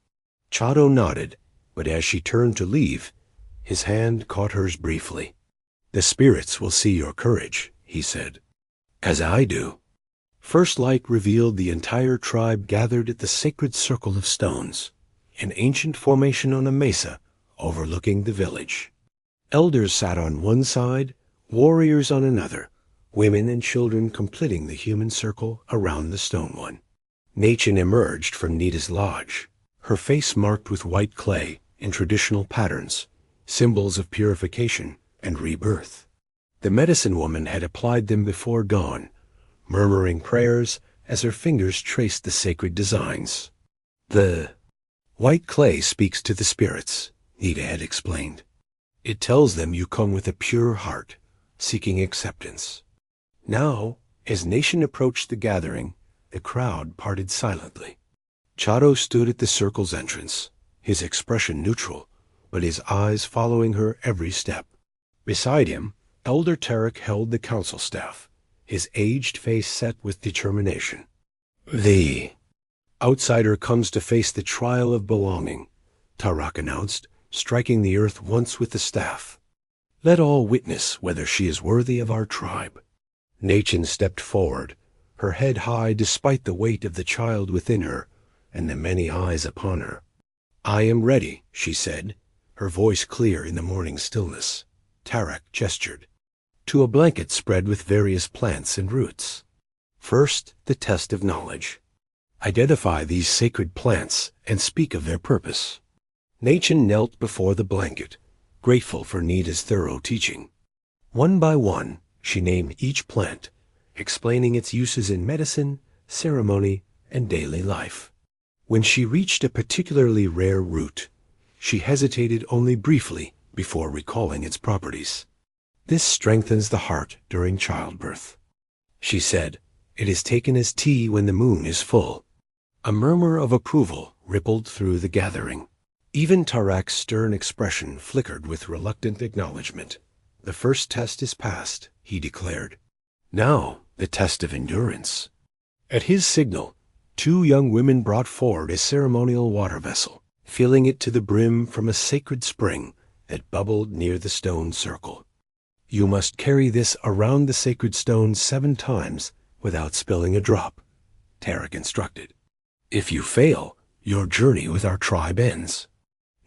Chato nodded, but as she turned to leave, his hand caught hers briefly. "The spirits will see your courage," he said. "As I do." First light revealed the entire tribe gathered at the sacred circle of stones, an ancient formation on a mesa overlooking the village. Elders sat on one side, warriors on another, women and children completing the human circle around the stone one. Naicheen emerged from Nita's lodge, her face marked with white clay in traditional patterns, symbols of purification and rebirth. The medicine woman had applied them before dawn, murmuring prayers as her fingers traced the sacred designs. "The white clay speaks to the spirits," Nita had explained. "It tells them you come with a pure heart, seeking acceptance." Now, as Naicheen approached the gathering, the crowd parted silently. Chato stood at the circle's entrance, his expression neutral, but his eyes following her every step. Beside him, Elder Tarek held the council staff, his aged face set with determination. "The outsider comes to face the trial of belonging," Tarek announced, striking the earth once with the staff. "Let all witness whether she is worthy of our tribe." Naicheen stepped forward, her head high despite the weight of the child within her and the many eyes upon her. "I am ready," she said, her voice clear in the morning stillness. Tarek gestured to a blanket spread with various plants and roots. "First, the test of knowledge. Identify these sacred plants and speak of their purpose." Naicheen knelt before the blanket, grateful for Nita's thorough teaching. One by one, she named each plant, explaining its uses in medicine, ceremony, and daily life. When she reached a particularly rare root, she hesitated only briefly before recalling its properties. "This strengthens the heart during childbirth," she said. "It is taken as tea when the moon is full." A murmur of approval rippled through the gathering. Even Tarek's stern expression flickered with reluctant acknowledgement. "The first test is passed," he declared. "Now, the test of endurance." At his signal, 2 young women brought forward a ceremonial water vessel, filling it to the brim from a sacred spring that bubbled near the stone circle. "You must carry this around the sacred stone 7 times without spilling a drop," Tarek instructed. "If you fail, your journey with our tribe ends."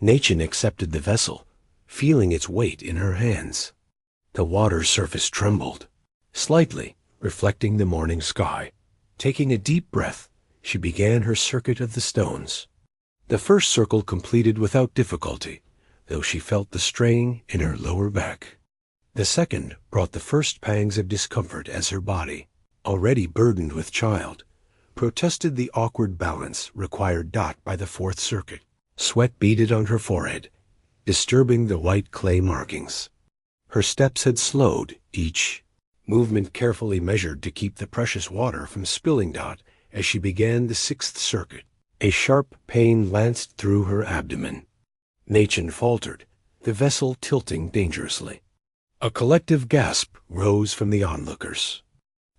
Naicheen accepted the vessel, feeling its weight in her hands. The water surface trembled, slightly, reflecting the morning sky. Taking a deep breath, she began her circuit of the stones. The first circle completed without difficulty, though she felt the strain in her lower back. The second brought the first pangs of discomfort as her body, already burdened with child, protested the awkward balance required by the Fourth Circuit. Sweat beaded on her forehead, disturbing the white clay markings. Her steps had slowed, each movement carefully measured to keep the precious water from spilling. As she began the Sixth Circuit, a sharp pain lanced through her abdomen. Naicheen faltered, the vessel tilting dangerously. A collective gasp rose from the onlookers.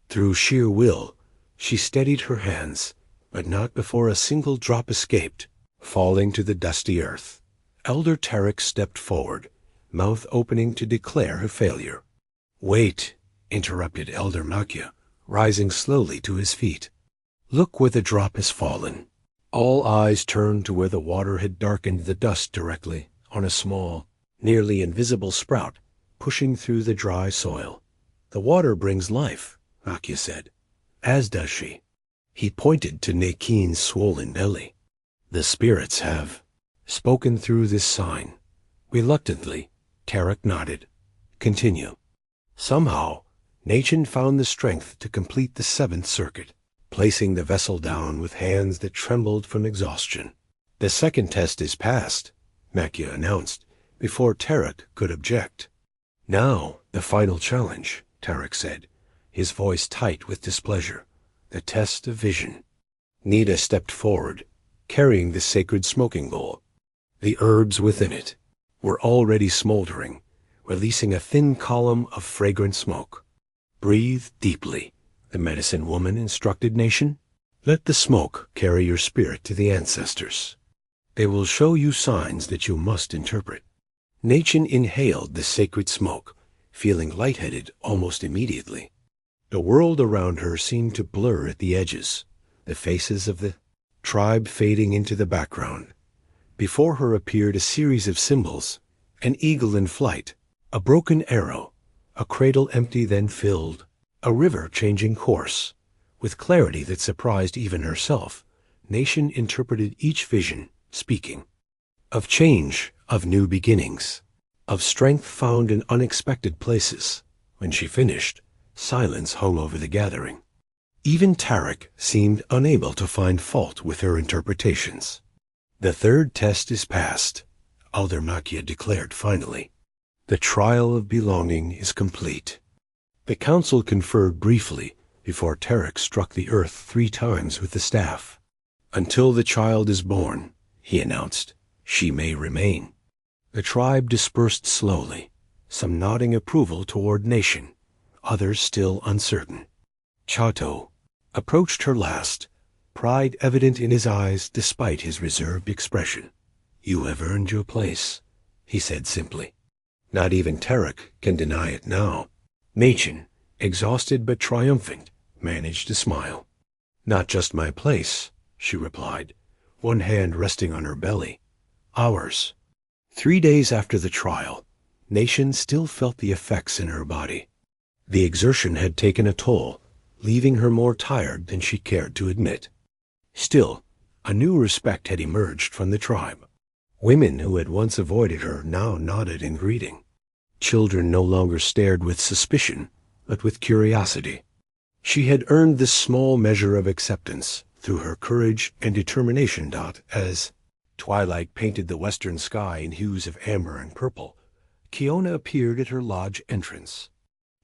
Through sheer will, she steadied her hands, but not before a single drop escaped, falling to the dusty earth. Elder Tarek stepped forward, mouth opening to declare her failure. "Wait," interrupted Elder Makia, rising slowly to his feet. "Look where the drop has fallen." All eyes turned to where the water had darkened the dust directly on a small, nearly invisible sprout pushing through the dry soil. "The water brings life," Makia said. "As does she." He pointed to Naicheen's swollen belly. "The spirits have spoken through this sign." Reluctantly, Tarek nodded. "Continue." Somehow, Naicheen found the strength to complete the Seventh Circuit, placing the vessel down with hands that trembled from exhaustion. "The second test is passed," Makia announced, before Tarek could object. "Now, the final challenge," Tarek said, his voice tight with displeasure. "The test of vision." Nida stepped forward, carrying the sacred smoking bowl. The herbs within it were already smoldering, releasing a thin column of fragrant smoke. "Breathe deeply," the medicine woman instructed Naicheen. "Let the smoke carry your spirit to the ancestors. They will show you signs that you must interpret." Naicheen inhaled the sacred smoke, feeling lightheaded almost immediately. The world around her seemed to blur at the edges, the faces of the tribe fading into the background. Before her appeared a series of symbols: an eagle in flight, a broken arrow, a cradle empty then filled, a river changing course. With clarity that surprised even herself, Naicheen interpreted each vision, speaking of change, of new beginnings, of strength found in unexpected places. When she finished, silence hung over the gathering. Even Tarek seemed unable to find fault with her interpretations. "The third test is passed," Elder Makia declared finally. "The trial of belonging is complete." The council conferred briefly before Tarek struck the earth 3 times with the staff. "Until the child is born," he announced, "she may remain." The tribe dispersed slowly, some nodding approval toward Naicheen, others still uncertain. Chato approached her last, pride evident in his eyes despite his reserved expression. "You have earned your place," he said simply. Not even Tarek can deny it now. Naicheen, exhausted but triumphant, managed to smile. "Not just my place," she replied, one hand resting on her belly. "Ours." 3 days after the trial, Naicheen still felt the effects in her body. The exertion had taken a toll, leaving her more tired than she cared to admit. Still, a new respect had emerged from the tribe. Women who had once avoided her now nodded in greeting. Children no longer stared with suspicion, but with curiosity. She had earned this small measure of acceptance through her courage and determination. As twilight painted the western sky in hues of amber and purple, Kiona appeared at her lodge entrance.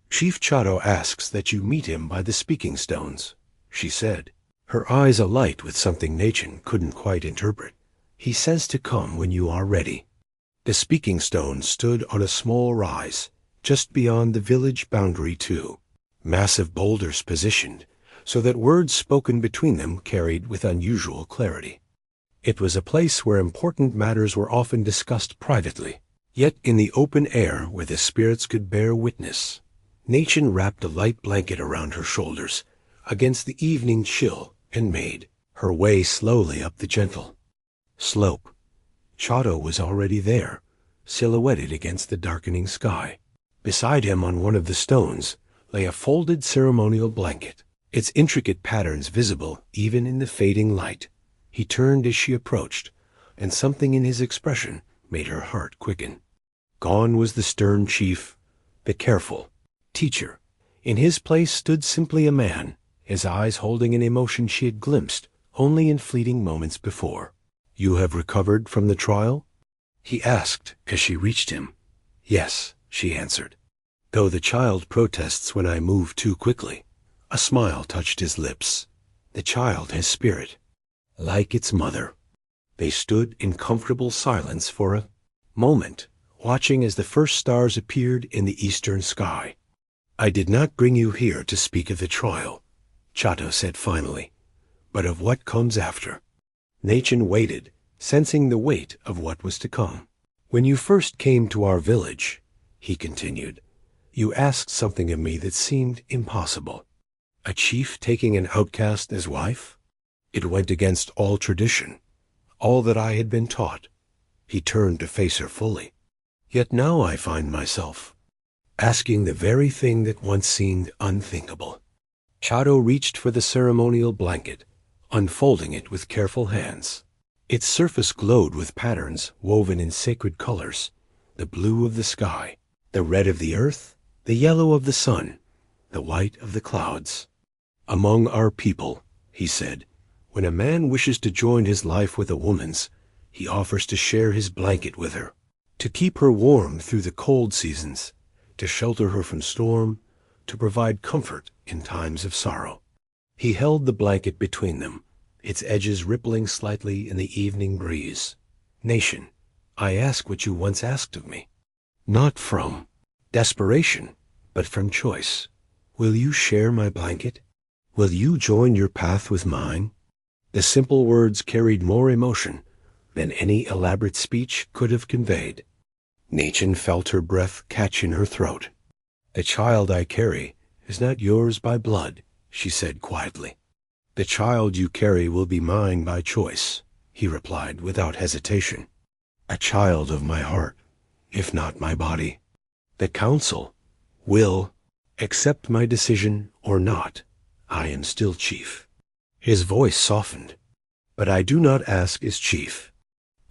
"Chief Chato asks that you meet him by the speaking stones," she said, her eyes alight with something Naicheen couldn't quite interpret. "He says to come when you are ready." The speaking stones stood on a small rise, just beyond the village boundary too, massive boulders positioned so that words spoken between them carried with unusual clarity. It was a place where important matters were often discussed privately, yet in the open air where the spirits could bear witness. Naicheen wrapped a light blanket around her shoulders against the evening chill and made her way slowly up the gentle slope. Chato was already there, silhouetted against the darkening sky. Beside him on one of the stones lay a folded ceremonial blanket, its intricate patterns visible even in the fading light. He turned as she approached, and something in his expression made her heart quicken. Gone was the stern chief, the careful teacher. In his place stood simply a man, his eyes holding an emotion she had glimpsed only in fleeting moments before. "You have recovered from the trial?" he asked as she reached him. "Yes," she answered, "though the child protests when I move too quickly." A smile touched his lips. "The child has spirit, like its mother." They stood in comfortable silence for a moment, watching as the first stars appeared in the eastern sky. "I did not bring you here to speak of the trial," Chato said finally, "but of what comes after." Naicheen waited, sensing the weight of what was to come. "When you first came to our village," he continued, "you asked something of me that seemed impossible. A chief taking an outcast as wife? It went against all tradition, all that I had been taught." He turned to face her fully. "Yet now I find myself asking the very thing that once seemed unthinkable." Chato reached for the ceremonial blanket, unfolding it with careful hands. Its surface glowed with patterns woven in sacred colors: the blue of the sky, the red of the earth, the yellow of the sun, the white of the clouds. "Among our people," he said, "when a man wishes to join his life with a woman's, he offers to share his blanket with her, to keep her warm through the cold seasons, to shelter her from storm, to provide comfort in times of sorrow." He held the blanket between them, its edges rippling slightly in the evening breeze. "Naicheen, I ask what you once asked of me. Not from desperation, but from choice. Will you share my blanket? Will you join your path with mine?" The simple words carried more emotion than any elaborate speech could have conveyed. Naicheen felt her breath catch in her throat. "The child I carry is not yours by blood," she said quietly. "The child you carry will be mine by choice," he replied without hesitation. "A child of my heart, if not my body. The council will accept my decision or not. I am still chief." His voice softened. "But I do not ask as chief.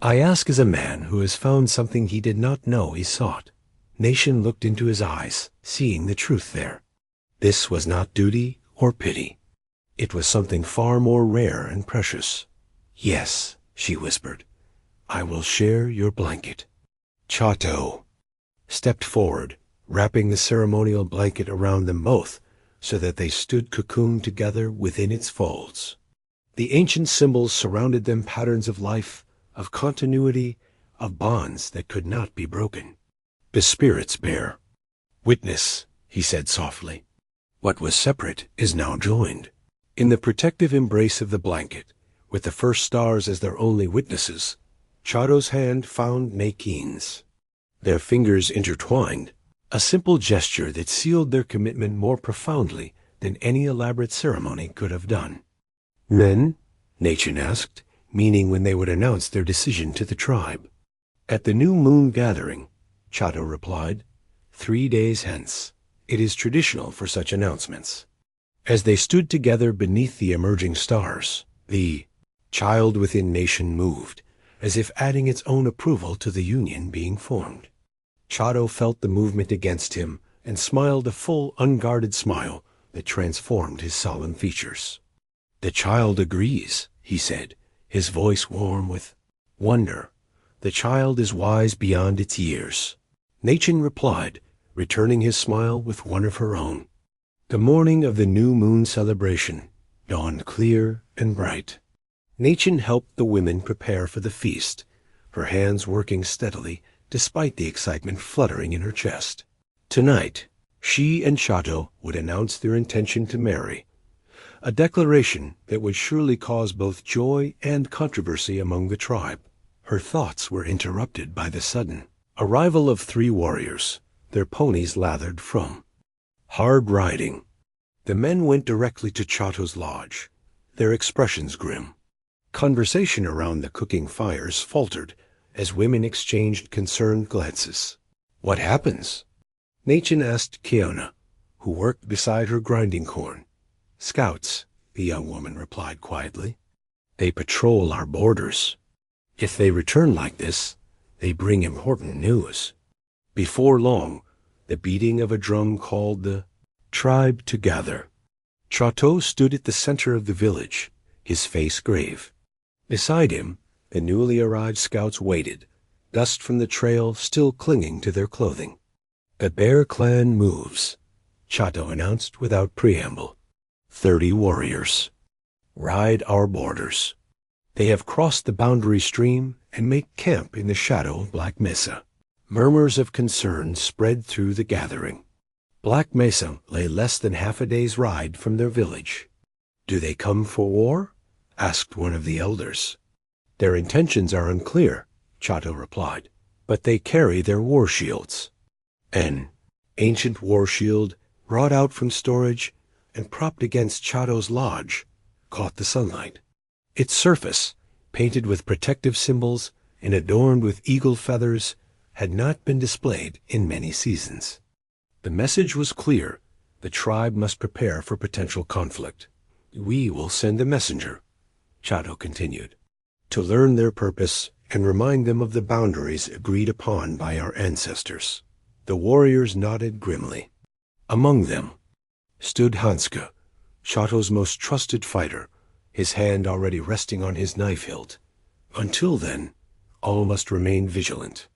I ask as a man who has found something he did not know he sought." Naicheen looked into his eyes, seeing the truth there. This was not duty or pity. It was something far more rare and precious. "Yes," she whispered, "I will share your blanket." Chato stepped forward, wrapping the ceremonial blanket around them both so that they stood cocooned together within its folds. The ancient symbols surrounded them, patterns of life, of continuity, of bonds that could not be broken. "The spirits bear witness," he said softly. "What was separate is now joined." In the protective embrace of the blanket, with the first stars as their only witnesses, Chato's hand found Naicheen's. Their fingers intertwined, a simple gesture that sealed their commitment more profoundly than any elaborate ceremony could have done. "Then?" Naicheen asked, meaning when they would announce their decision to the tribe. "At the new moon gathering," Chato replied. 3 days hence. It is traditional for such announcements." As they stood together beneath the emerging stars, the child within Naicheen moved, as if adding its own approval to the union being formed. Chato felt the movement against him and smiled a full, unguarded smile that transformed his solemn features. "The child agrees," he said, his voice warm with wonder. "The child is wise beyond its years." Naicheen replied, returning his smile with one of her own. The morning of the new moon celebration dawned clear and bright. Naicheen helped the women prepare for the feast, her hands working steadily despite the excitement fluttering in her chest. Tonight, she and Chato would announce their intention to marry, a declaration that would surely cause both joy and controversy among the tribe. Her thoughts were interrupted by the sudden arrival of 3 warriors, their ponies lathered from hard riding. The men went directly to Chato's lodge, their expressions grim. Conversation around the cooking fires faltered as women exchanged concerned glances. "What happens?" Naicheen asked Kiona, who worked beside her grinding corn. "Scouts," the young woman replied quietly. "They patrol our borders. If they return like this, they bring important news." Before long, the beating of a drum called the tribe to gather. Chato stood at the center of the village, his face grave. Beside him, the newly arrived scouts waited, dust from the trail still clinging to their clothing. "The Bear Clan moves," Chato announced without preamble. 30 warriors. Ride our borders. They have crossed the boundary stream and make camp in the shadow of Black Mesa. Murmurs of concern spread through the gathering. Black Mesa lay less than half a day's ride from their village. "Do they come for war?" asked one of the elders. "Their intentions are unclear," Chato replied, "but they carry their war shields." An ancient war shield, brought out from storage and propped against Chato's lodge, caught the sunlight. Its surface, painted with protective symbols and adorned with eagle feathers, had not been displayed in many seasons. The message was clear. The tribe must prepare for potential conflict. "We will send a messenger," Chato continued, "to learn their purpose and remind them of the boundaries agreed upon by our ancestors." The warriors nodded grimly. Among them stood Hanska, Chato's most trusted fighter, his hand already resting on his knife hilt. Until then, all must remain vigilant.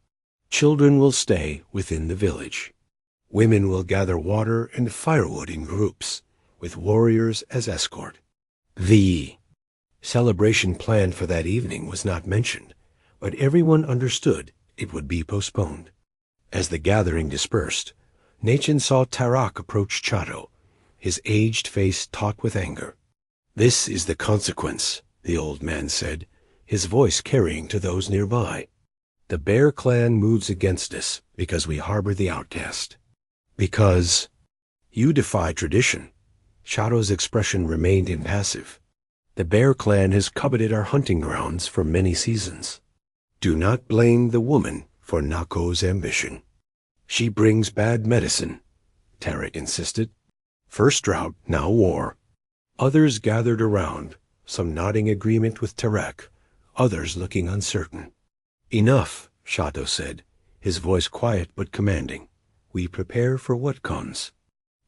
Children will stay within the village. Women will gather water and firewood in groups, with warriors as escort. The celebration planned for that evening was not mentioned, but everyone understood it would be postponed. As the gathering dispersed, Naicheen saw Tarak approach Chato, his aged face taut with anger. "This is the consequence," the old man said, his voice carrying to those nearby. "The Bear Clan moves against us because we harbor the outcast. Because you defy tradition." Chato's expression remained impassive. "The Bear Clan has coveted our hunting grounds for many seasons. Do not blame the woman for Nako's ambition." "She brings bad medicine," Tarak insisted. "First drought, now war." Others gathered around, some nodding agreement with Tarak, others looking uncertain. "Enough," Chato said, his voice quiet but commanding. "We prepare for what comes.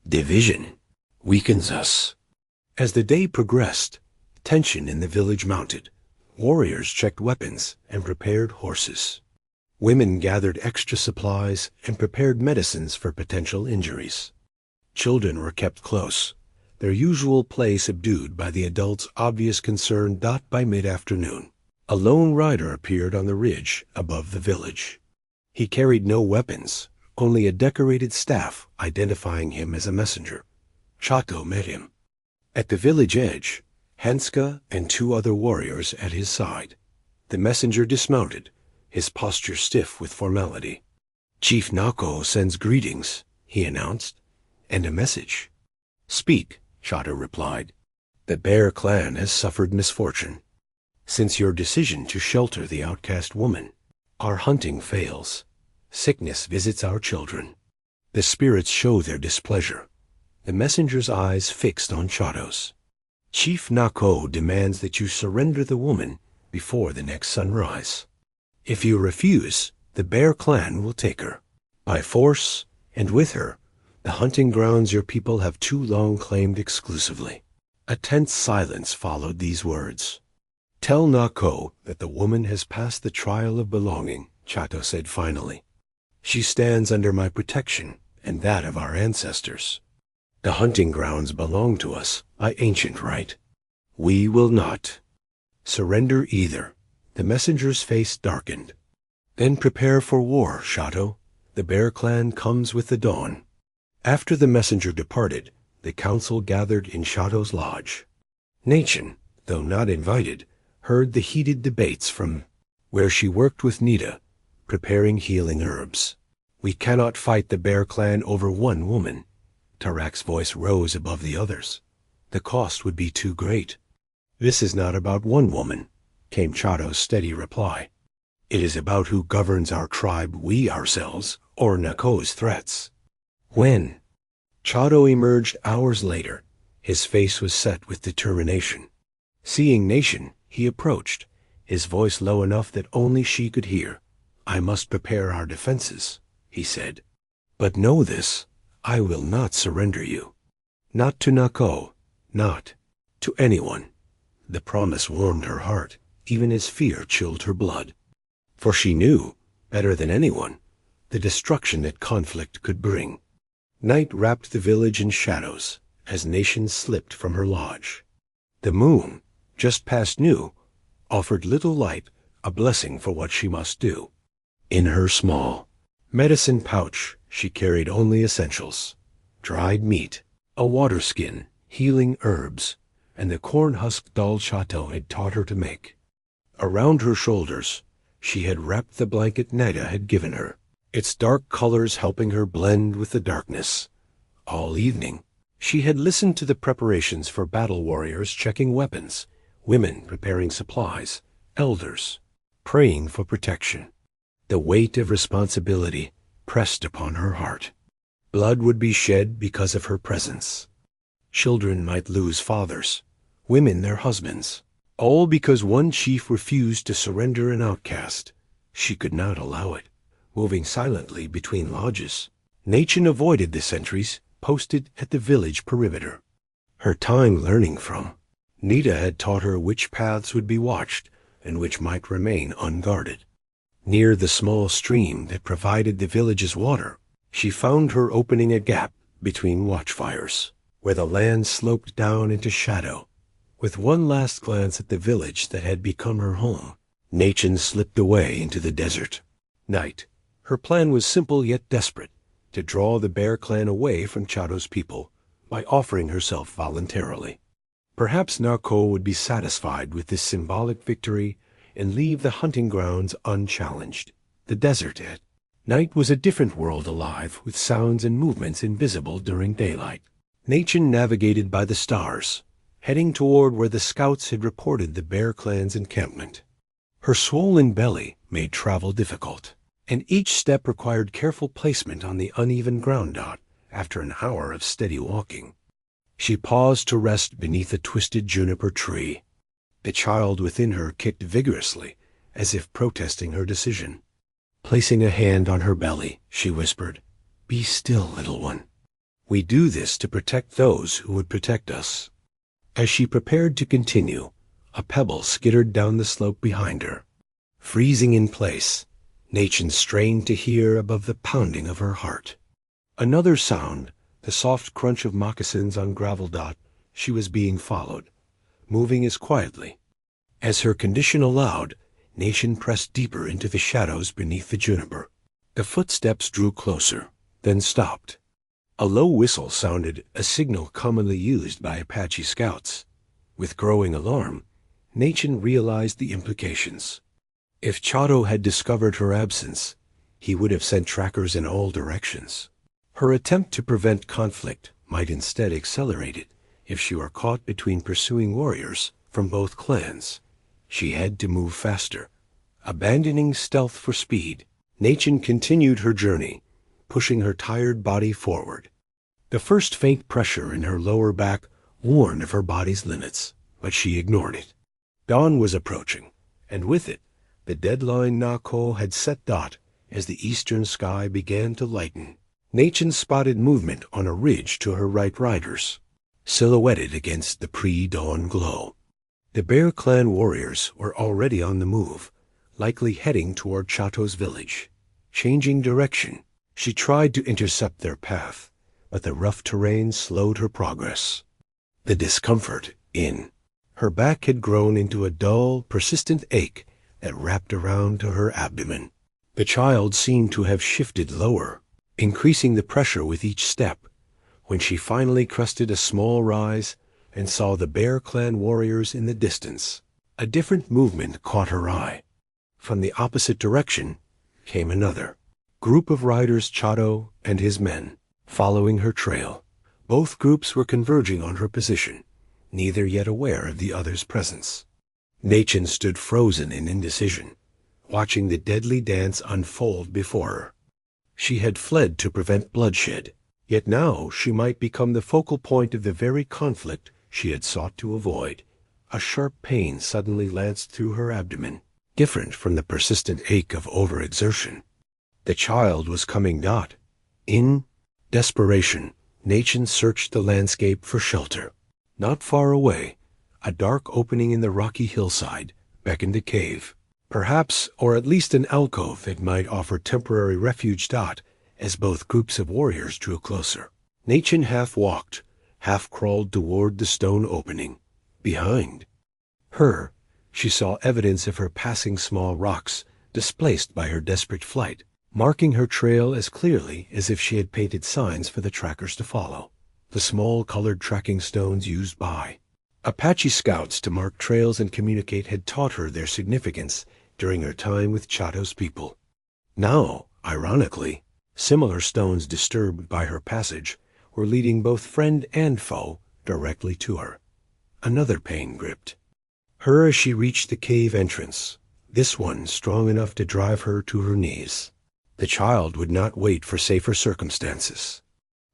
Division weakens us." As the day progressed, tension in the village mounted. Warriors checked weapons and prepared horses. Women gathered extra supplies and prepared medicines for potential injuries. Children were kept close, their usual play subdued by the adults' obvious concern. By mid-afternoon, a lone rider appeared on the ridge above the village. He carried no weapons, only a decorated staff identifying him as a messenger. Chato met him. At the village edge, Hanska and 2 other warriors at his side. The messenger dismounted, his posture stiff with formality. "Chief Nako sends greetings," he announced, "and a message." "Speak," Chato replied. "The Bear Clan has suffered misfortune. Since your decision to shelter the outcast woman, our hunting fails. Sickness visits our children. The spirits show their displeasure." The messenger's eyes fixed on Chato's. "Chief Nako demands that you surrender the woman before the next sunrise. If you refuse, the Bear Clan will take her by force, and with her the hunting grounds your people have too long claimed exclusively." A tense silence followed these words. "Tell Nako that the woman has passed the trial of belonging," Chato said finally. "She stands under my protection and that of our ancestors. The hunting grounds belong to us by ancient right. We will not surrender either." The messenger's face darkened. "Then prepare for war, Chato. The Bear Clan comes with the dawn." After the messenger departed, the council gathered in Chato's lodge. Naicheen, though not invited, heard the heated debates from where she worked with Nita, preparing healing herbs. "We cannot fight the Bear Clan over one woman." Tarak's voice rose above the others. "The cost would be too great." "This is not about one woman," came Chato's steady reply. "It is about who governs our tribe, we ourselves, or Nako's threats." "When?" Chato emerged hours later. His face was set with determination. Seeing Naicheen, he approached, his voice low enough that only she could hear. "I must prepare our defenses," he said. "But know this, I will not surrender you." "Not to Nako," Not to anyone. The promise warmed her heart, even as fear chilled her blood. For she knew, better than anyone, the destruction that conflict could bring. Night wrapped the village in shadows as Naicheen slipped from her lodge. The moon, just past new, offered little light, a blessing for what she must do. In her small medicine pouch she carried only essentials: dried meat, a water skin, healing herbs, and the corn husk Chief Chato had taught her to make. Around her shoulders she had wrapped the blanket Nida had given her, its dark colors helping her blend with the darkness. All evening she had listened to the preparations for battle warriors checking weapons, women preparing supplies, elders praying for protection. The weight of responsibility pressed upon her heart. Blood would be shed because of her presence. Children might lose fathers, women their husbands, all because one chief refused to surrender an outcast. She could not allow it. Moving silently between lodges, Naicheen avoided the sentries posted at the village perimeter. Her time learning from Nida had taught her which paths would be watched and which might remain unguarded. Near the small stream that provided the village's water, she found her opening a gap between watchfires, where the land sloped down into shadow. With one last glance at the village that had become her home, Naicheen slipped away into the desert. Night. Her plan was simple yet desperate: to draw the Bear Clan away from Chato's people by offering herself voluntarily. Perhaps Narko would be satisfied with this symbolic victory and leave the hunting grounds unchallenged. The desert had. Night was a different world alive with sounds and movements invisible during daylight. Naicheen navigated by the stars, heading toward where the scouts had reported the Bear Clan's encampment. Her swollen belly made travel difficult, and each step required careful placement on the uneven ground. After an hour of steady walking, she paused to rest beneath a twisted juniper tree. The child within her kicked vigorously, as if protesting her decision. Placing a hand on her belly, she whispered, "Be still, little one. We do this to protect those who would protect us." As she prepared to continue, a pebble skittered down the slope behind her. Freezing in place, Naicheen strained to hear above the pounding of her heart. Another sound, the soft crunch of moccasins on gravel. She was being followed, moving as quietly. As her condition allowed, Naicheen pressed deeper into the shadows beneath the juniper. The footsteps drew closer, then stopped. A low whistle sounded, a signal commonly used by Apache scouts. With growing alarm, Naicheen realized the implications. If Chato had discovered her absence, he would have sent trackers in all directions. Her attempt to prevent conflict might instead accelerate it if she were caught between pursuing warriors from both clans. She had to move faster. Abandoning stealth for speed, Naicheen continued her journey, pushing her tired body forward. The first faint pressure in her lower back warned of her body's limits, but she ignored it. Dawn was approaching, and with it, the deadline Narko had set. As the eastern sky began to lighten, Naicheen spotted movement on a ridge to her right. Riders, silhouetted against the pre-dawn glow. The Bear Clan warriors were already on the move, likely heading toward Chato's village. Changing direction, she tried to intercept their path, but the rough terrain slowed her progress. The discomfort in her back had grown into a dull, persistent ache that wrapped around to her abdomen. The child seemed to have shifted lower, increasing the pressure with each step. When she finally crested a small rise and saw the Bear Clan warriors in the distance, a different movement caught her eye. From the opposite direction came another group of riders, Chato and his men, following her trail. Both groups were converging on her position, neither yet aware of the other's presence. Naicheen stood frozen in indecision, watching the deadly dance unfold before her. She had fled to prevent bloodshed, yet now she might become the focal point of the very conflict she had sought to avoid. A sharp pain suddenly lanced through her abdomen, different from the persistent ache of overexertion. The child was coming. In desperation, Naicheen searched the landscape for shelter. Not far away, a dark opening in the rocky hillside beckoned a cave. Perhaps, or at least an alcove that might offer temporary refuge. As both groups of warriors drew closer, Naicheen half walked, half crawled toward the stone opening. Behind her, she saw evidence of her passing small rocks displaced by her desperate flight, marking her trail as clearly as if she had painted signs for the trackers to follow. The small colored tracking stones used by Apache scouts to mark trails and communicate had taught her their significance during her time with Chato's people. Now, ironically, similar stones disturbed by her passage were leading both friend and foe directly to her. Another pain gripped her as she reached the cave entrance, this one strong enough to drive her to her knees. The child would not wait for safer circumstances.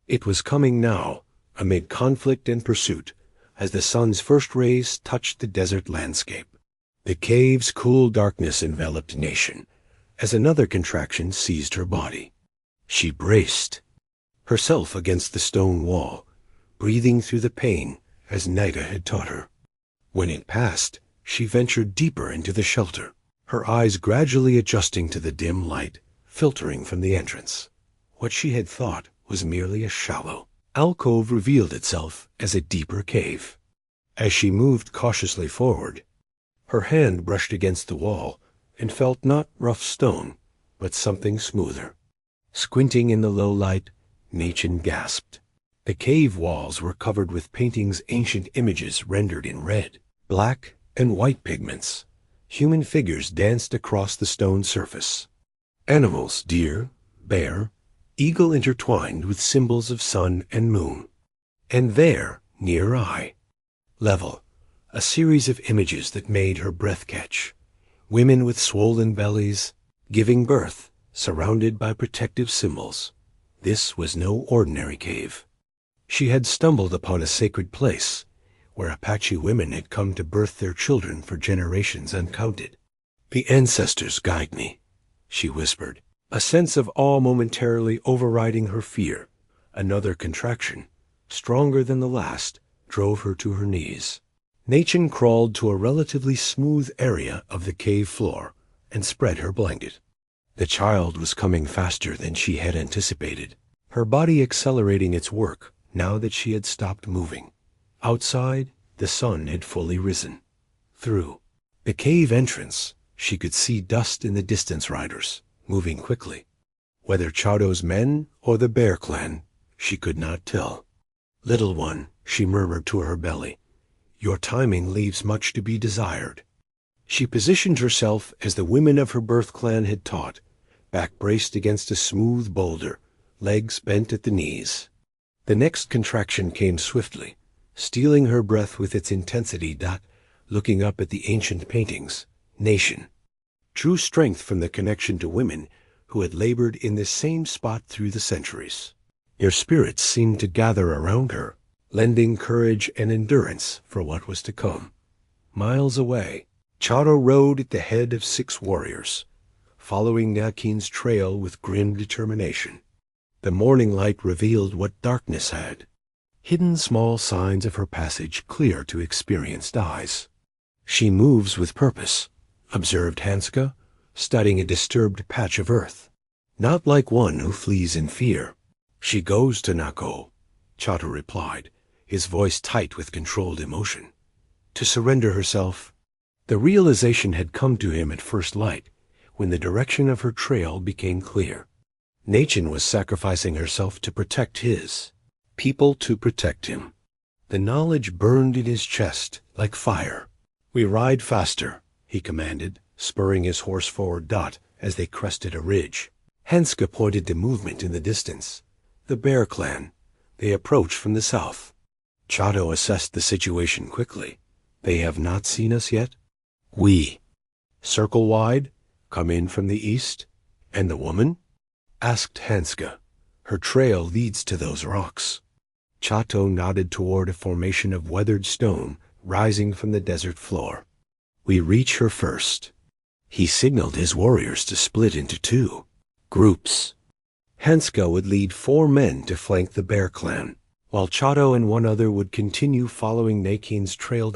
It was coming now, amid conflict and pursuit, as the sun's first rays touched the desert landscape. The cave's cool darkness enveloped Naicheen as another contraction seized her body. She braced herself against the stone wall, breathing through the pain as Naga had taught her. When it passed, she ventured deeper into the shelter, her eyes gradually adjusting to the dim light filtering from the entrance. What she had thought was merely a shallow alcove revealed itself as a deeper cave. As she moved cautiously forward, her hand brushed against the wall and felt not rough stone, but something smoother. Squinting in the low light, Naicheen gasped. The cave walls were covered with paintings, ancient images rendered in red, black, and white pigments. Human figures danced across the stone surface. Animals, deer, bear, eagle intertwined with symbols of sun and moon. And there, near eye level, a series of images that made her breath catch. Women with swollen bellies, giving birth, surrounded by protective symbols. This was no ordinary cave. She had stumbled upon a sacred place, where Apache women had come to birth their children for generations uncounted. "The ancestors guide me," she whispered, a sense of awe momentarily overriding her fear. Another contraction, stronger than the last, drove her to her knees. Naicheen crawled to a relatively smooth area of the cave floor and spread her blanket. The child was coming faster than she had anticipated, her body accelerating its work now that she had stopped moving. Outside, the sun had fully risen. Through the cave entrance, she could see dust in the distance riders, moving quickly. Whether Chato's men or the Bear Clan, she could not tell. "Little one," she murmured to her belly, "your timing leaves much to be desired." She positioned herself as the women of her birth clan had taught, back braced against a smooth boulder, legs bent at the knees. The next contraction came swiftly, stealing her breath with its intensity. Looking up at the ancient paintings, Naicheen drew strength from the connection to women who had labored in this same spot through the centuries. Their spirits seemed to gather around her, lending courage and endurance for what was to come. Miles away, Chato rode at the head of 6 warriors, following Naicheen's trail with grim determination. The morning light revealed what darkness had hidden, small signs of her passage clear to experienced eyes. "She moves with purpose," observed Hanska, studying a disturbed patch of earth. "Not like one who flees in fear." "She goes to Nako," Chato replied, his voice tight with controlled emotion. "To surrender herself." The realization had come to him at first light, when the direction of her trail became clear. Naicheen was sacrificing herself to protect his people, to protect him. The knowledge burned in his chest like fire. "We ride faster," he commanded, spurring his horse forward. As they crested a ridge, Hanska pointed to movement in the distance. The Bear Clan. They approached from the south. Chato assessed the situation quickly. "They have not seen us yet?" "We circle wide, come in from the east." "And the woman?" asked Hanska. "Her trail leads to those rocks." Chato nodded toward a formation of weathered stone rising from the desert floor. "We reach her first." He signaled his warriors to split into 2 groups. Hanska would lead 4 men to flank the Bear Clan. while Chato and one other would continue following Naicheen's trail.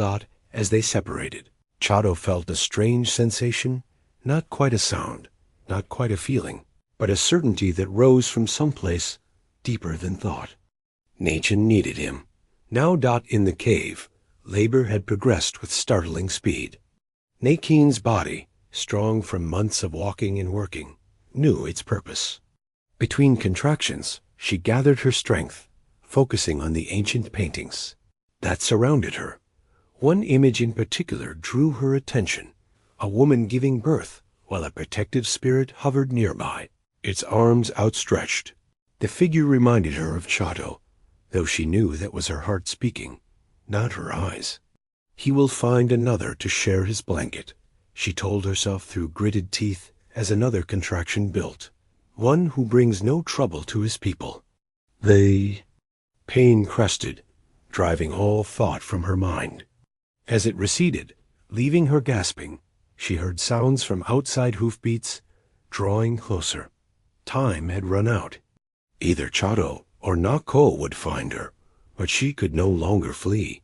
As they separated, Chato felt a strange sensation, not quite a sound, not quite a feeling, but a certainty that rose from someplace deeper than thought. Naicheen needed him. Now. In the cave, labor had progressed with startling speed. Naicheen's body, strong from months of walking and working, knew its purpose. Between contractions, she gathered her strength, focusing on the ancient paintings that surrounded her. One image in particular drew her attention, a woman giving birth while a protective spirit hovered nearby, its arms outstretched. The figure reminded her of Chato, though she knew that was her heart speaking, not her eyes. He will find another to share his blanket, she told herself through gritted teeth as another contraction built. One who brings no trouble to his people. Pain crested, driving all thought from her mind. As it receded, leaving her gasping, she heard sounds from outside hoofbeats, drawing closer. Time had run out. Either Chato or Nako would find her, but she could no longer flee.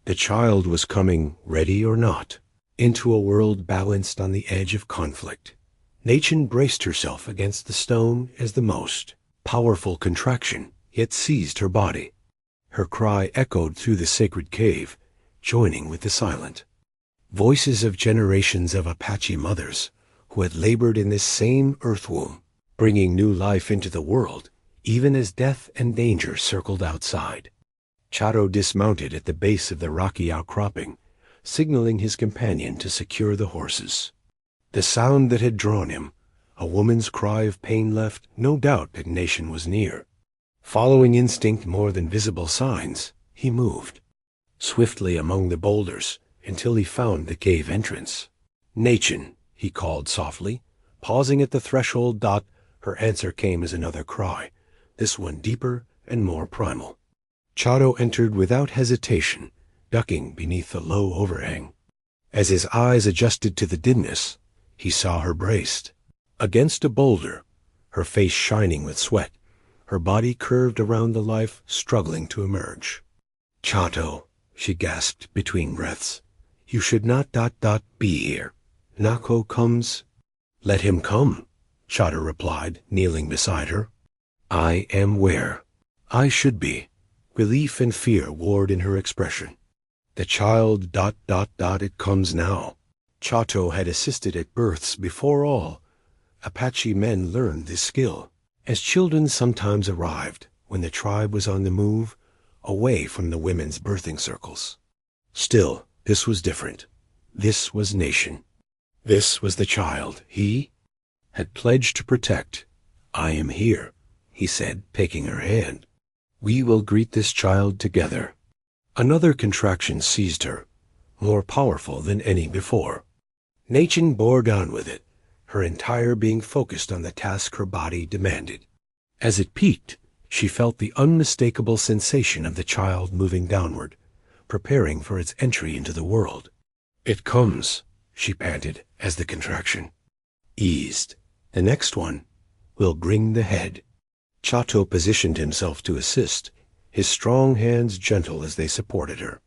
The child was coming, ready or not, into a world balanced on the edge of conflict. Naicheen braced herself against the stone as the most powerful contraction yet seized her body. Her cry echoed through the sacred cave, joining with the silent voices of generations of Apache mothers who had labored in this same earth womb, bringing new life into the world, even as death and danger circled outside. Chato dismounted at the base of the rocky outcropping, signaling his companion to secure the horses. The sound that had drawn him, a woman's cry of pain, left no doubt that Naicheen was near. Following instinct more than visible signs, he moved swiftly among the boulders until he found the cave entrance. "Naicheen," he called softly, pausing at the threshold. Her answer came as another cry, this one deeper and more primal. Chato entered without hesitation, ducking beneath the low overhang. As his eyes adjusted to the dimness, he saw her braced against a boulder, her face shining with sweat, her body curved around the life struggling to emerge. "Chato," she gasped between breaths, "you should not be here. Nako comes." "Let him come," Chato replied, kneeling beside her. "I am where I should be." Relief and fear warred in her expression. "The child. It comes now." Chato had assisted at births before all. Apache men learned this skill, as children sometimes arrived when the tribe was on the move, away from the women's birthing circles. Still, this was different. This was Naicheen. This was the child he had pledged to protect. "I am here," he said, taking her hand. "We will greet this child together." Another contraction seized her, more powerful than any before. Naicheen bore down with it, her entire being focused on the task her body demanded. As it peaked, she felt the unmistakable sensation of the child moving downward, preparing for its entry into the world. "It comes," she panted as the contraction eased. "The next one will bring the head." Chato positioned himself to assist, his strong hands gentle as they supported her.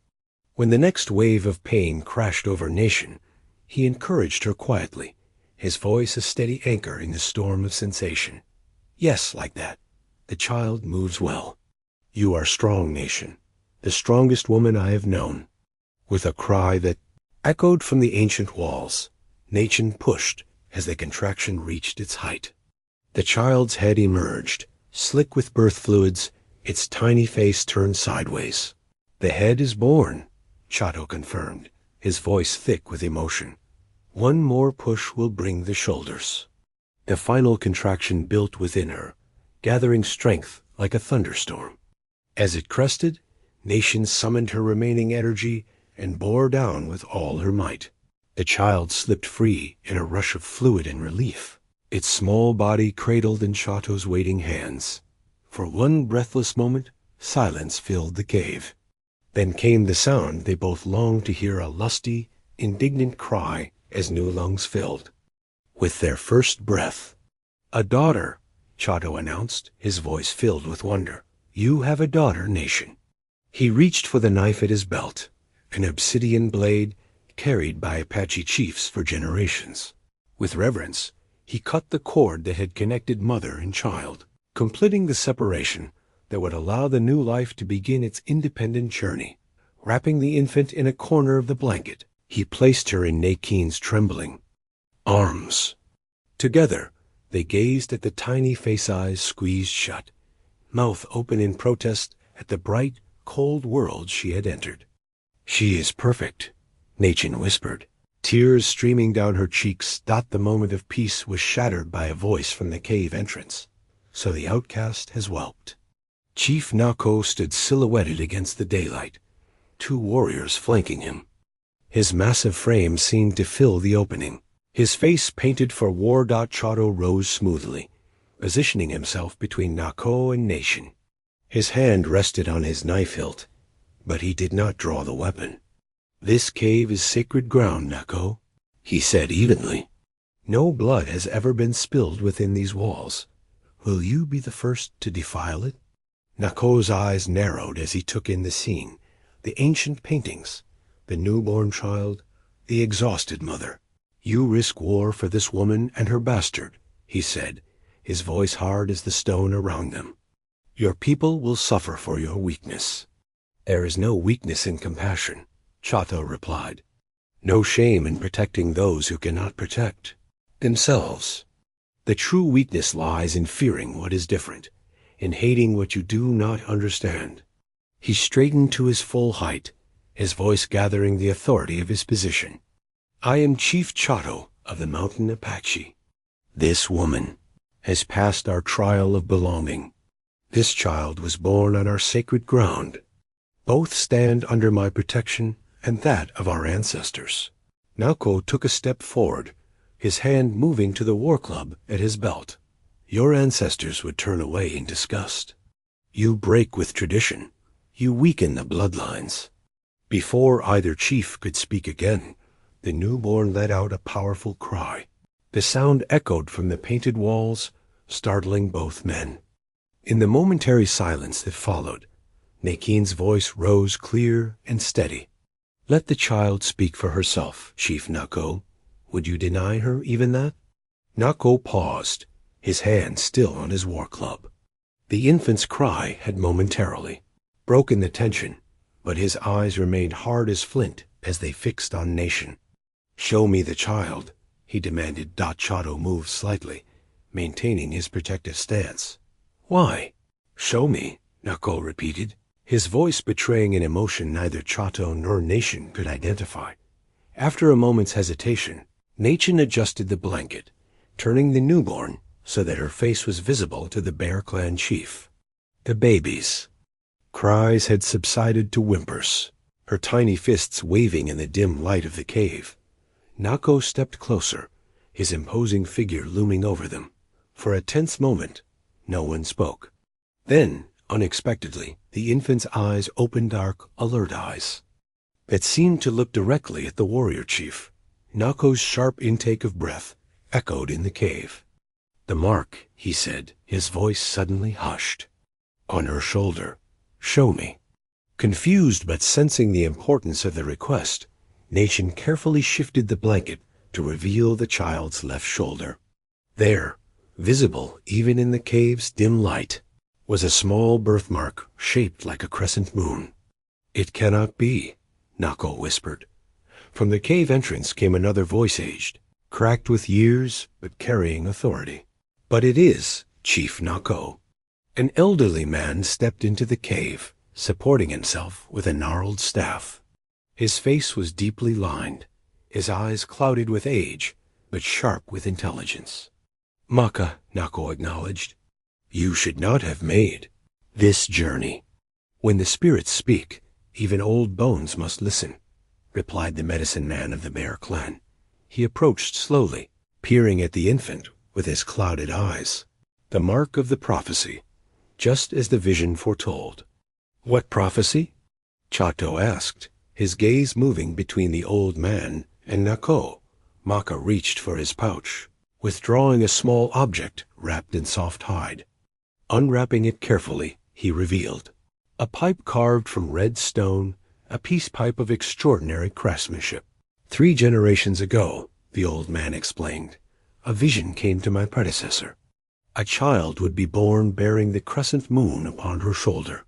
When the next wave of pain crashed over Naicheen, he encouraged her quietly, his voice a steady anchor in the storm of sensation. "Yes, like that. The child moves well. You are strong, Naicheen, the strongest woman I have known." With a cry that echoed from the ancient walls, Naicheen pushed as the contraction reached its height. The child's head emerged, slick with birth fluids, its tiny face turned sideways. "The head is born," Chato confirmed, his voice thick with emotion. "One more push will bring the shoulders." The final contraction built within her, gathering strength like a thunderstorm. As it crested, Naicheen summoned her remaining energy and bore down with all her might. The child slipped free in a rush of fluid and relief, its small body cradled in Chato's waiting hands. For one breathless moment, silence filled the cave. Then came the sound they both longed to hear, a lusty, indignant cry as new lungs filled. With their first breath, "A daughter," Chato announced, his voice filled with wonder. You have a daughter, Naicheen." He reached for the knife at his belt, an obsidian blade carried by Apache chiefs for generations. With reverence, he cut the cord that had connected mother and child, completing the separation that would allow the new life to begin its independent journey. Wrapping the infant in a corner of the blanket, he placed her in Naicheen's trembling arms. Together, they gazed at the tiny face eyes squeezed shut, mouth open in protest at the bright, cold world she had entered. "She is perfect," Naicheen whispered. Tears streaming down her cheeks. The moment of peace was shattered by a voice from the cave entrance. "So the outcast has whelped." Chief Chato stood silhouetted against the daylight, 2 warriors flanking him. His massive frame seemed to fill the opening. His face painted for war. Chato rose smoothly, positioning himself between Chato and Naicheen. His hand rested on his knife hilt, but he did not draw the weapon. "This cave is sacred ground, Chato," he said evenly. "No blood has ever been spilled within these walls. Will you be the first to defile it?" Chato's eyes narrowed as he took in the scene, the ancient paintings, the newborn child, the exhausted mother. "You risk war for this woman and her bastard," he said, his voice hard as the stone around them. "Your people will suffer for your weakness." "There is no weakness in compassion," Chato replied. "No shame in protecting those who cannot protect themselves. The true weakness lies in fearing what is different, in hating what you do not understand." He straightened to his full height, his voice gathering the authority of his position. "I am Chief Chato of the mountain Apache. This woman has passed our trial of belonging. This child was born on our sacred ground. Both stand under my protection and that of our ancestors." Chato took a step forward, his hand moving to the war club at his belt. "Your ancestors would turn away in disgust. You break with tradition. You weaken the bloodlines." Before either chief could speak again, the newborn let out a powerful cry. The sound echoed from the painted walls, startling both men. In the momentary silence that followed, Naicheen's voice rose clear and steady. "Let the child speak for herself, Chief Chato. Would you deny her even that?" Chato paused, his hand still on his war club. The infant's cry had momentarily broken the tension, but his eyes remained hard as flint as they fixed on Naicheen. "Show me the child," he demanded. Chato moved slightly, maintaining his protective stance. "Why?" "Show me," Chato repeated, his voice betraying an emotion neither Chato nor Naicheen could identify. After a moment's hesitation, Naicheen adjusted the blanket, turning the newborn so that her face was visible to the Bear Clan chief. The babies. Cries had subsided to whimpers, her tiny fists waving in the dim light of the cave. Chato stepped closer, his imposing figure looming over them. For a tense moment, no one spoke. Then, unexpectedly, the infant's eyes opened, dark, alert eyes that seemed to look directly at the warrior chief. Chato's sharp intake of breath echoed in the cave. "The mark," he said, his voice suddenly hushed. "On her shoulder. Show me." Confused but sensing the importance of the request, Naicheen carefully shifted the blanket to reveal the child's left shoulder. There, visible even in the cave's dim light, was a small birthmark shaped like a crescent moon. "It cannot be," Chato whispered. From the cave entrance came another voice, aged, cracked with years, but carrying authority. "But it is, Chief Chato." An elderly man stepped into the cave, supporting himself with a gnarled staff. His face was deeply lined, his eyes clouded with age, but sharp with intelligence. "Maka," Chato acknowledged, "you should not have made this journey." "When the spirits speak, even old bones must listen," replied the medicine man of the Bear Clan. He approached slowly, peering at the infant with his clouded eyes. The mark of the prophecy, just as the vision foretold. "What prophecy?" Chato asked, his gaze moving between the old man and Chato. Maka reached for his pouch, withdrawing a small object wrapped in soft hide. Unwrapping it carefully, he revealed. A pipe carved from red stone, a peace pipe of extraordinary craftsmanship. 3 generations ago, the old man explained, a vision came to my predecessor. A child would be born bearing the crescent moon upon her shoulder.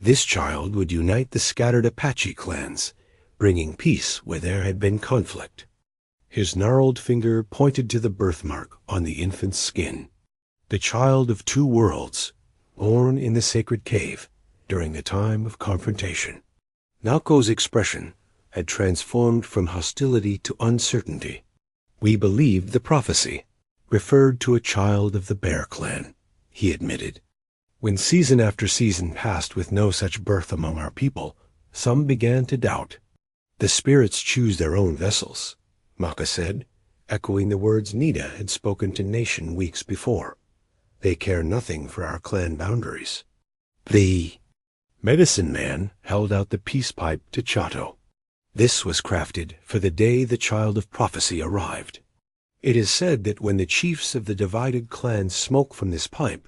This child would unite the scattered Apache clans, bringing peace where there had been conflict. His gnarled finger pointed to the birthmark on the infant's skin. The child of 2 worlds, born in the sacred cave during the time of confrontation. Nako's expression had transformed from hostility to uncertainty. We believed the prophecy referred to a child of the Bear Clan, he admitted. When season after season passed with no such birth among our people, some began to doubt. The spirits choose their own vessels, Maka said, echoing the words Nita had spoken to Naicheen weeks before. They care nothing for our clan boundaries. The medicine man held out the peace pipe to Chato. This was crafted for the day the child of prophecy arrived. It is said that when the chiefs of the divided clans smoke from this pipe,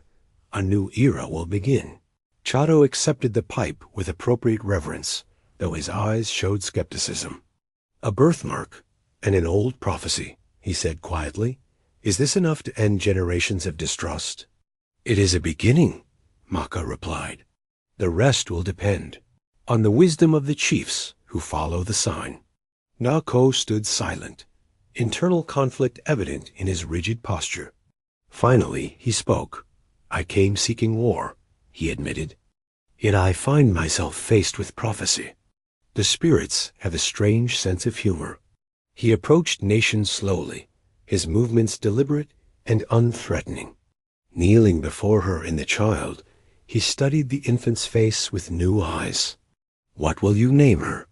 a new era will begin. Chato accepted the pipe with appropriate reverence, though his eyes showed skepticism. A birthmark and an old prophecy, he said quietly. Is this enough to end generations of distrust? It is a beginning, Maka replied. The rest will depend on the wisdom of the chiefs who follow the sign. Nako stood silent, internal conflict evident in his rigid posture. Finally, he spoke. I came seeking war, he admitted. Yet I find myself faced with prophecy. The spirits have a strange sense of humor. He approached Naicheen slowly, his movements deliberate and unthreatening. Kneeling before her and the child, he studied the infant's face with new eyes. What will you name her?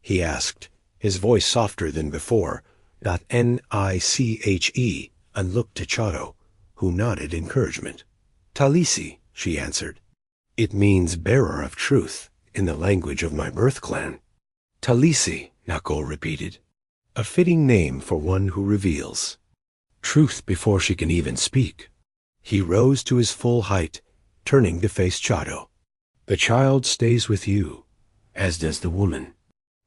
He asked, his voice softer than before. Niche, and looked to Chato, who nodded encouragement. Talisi, she answered. It means bearer of truth in the language of my birth clan. Talisi, Nako repeated. A fitting name for one who reveals truth before she can even speak. He rose to his full height, turning to face Chato. The child stays with you, as does the woman.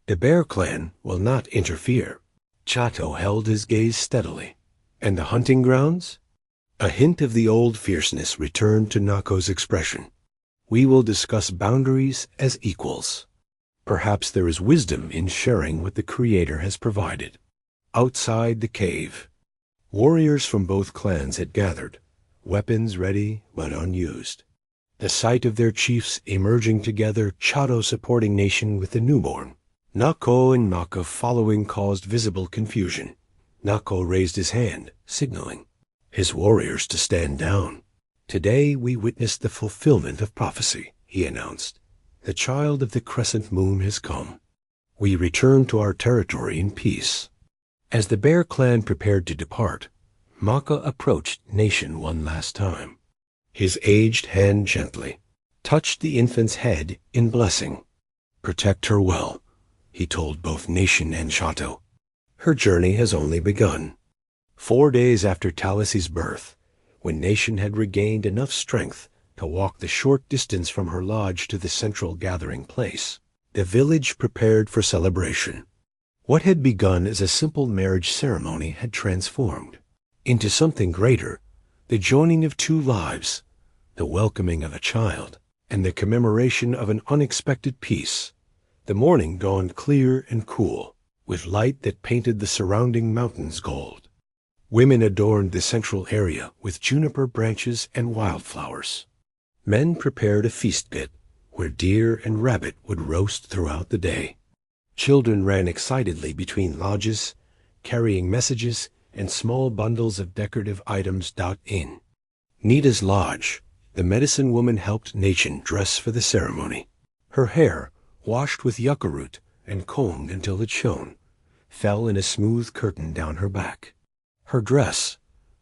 The Bear Clan will not interfere. Chato held his gaze steadily. And the hunting grounds? A hint of the old fierceness returned to Nako's expression. We will discuss boundaries as equals. Perhaps there is wisdom in sharing what the Creator has provided. Outside the cave, warriors from both clans had gathered, weapons ready but unused. The sight of their chiefs emerging together, Chato supporting Naicheen with the newborn, Nako and Maka following, caused visible confusion. Nako raised his hand, signaling his warriors to stand down. Today we witnessed the fulfillment of prophecy, he announced. The child of the crescent moon has come. We return to our territory in peace. As the Bear Clan prepared to depart, Maka approached Naicheen one last time. His aged hand gently touched the infant's head in blessing. Protect her well, he told both Naicheen and Chato. Her journey has only begun. 4 days after Talisi's birth, when Naicheen had regained enough strength to walk the short distance from her lodge to the central gathering place, the village prepared for celebration. What had begun as a simple marriage ceremony had transformed into something greater, the joining of 2 lives, the welcoming of a child, and the commemoration of an unexpected peace. The morning dawned clear and cool, with light that painted the surrounding mountains gold. Women adorned the central area with juniper branches and wildflowers. Men prepared a feast pit where deer and rabbit would roast throughout the day. Children ran excitedly between lodges, carrying messages and small bundles of decorative items. In Nita's lodge, the medicine woman helped Naicheen dress for the ceremony. Her hair, washed with yucca root and combed until it shone, fell in a smooth curtain down her back. Her dress,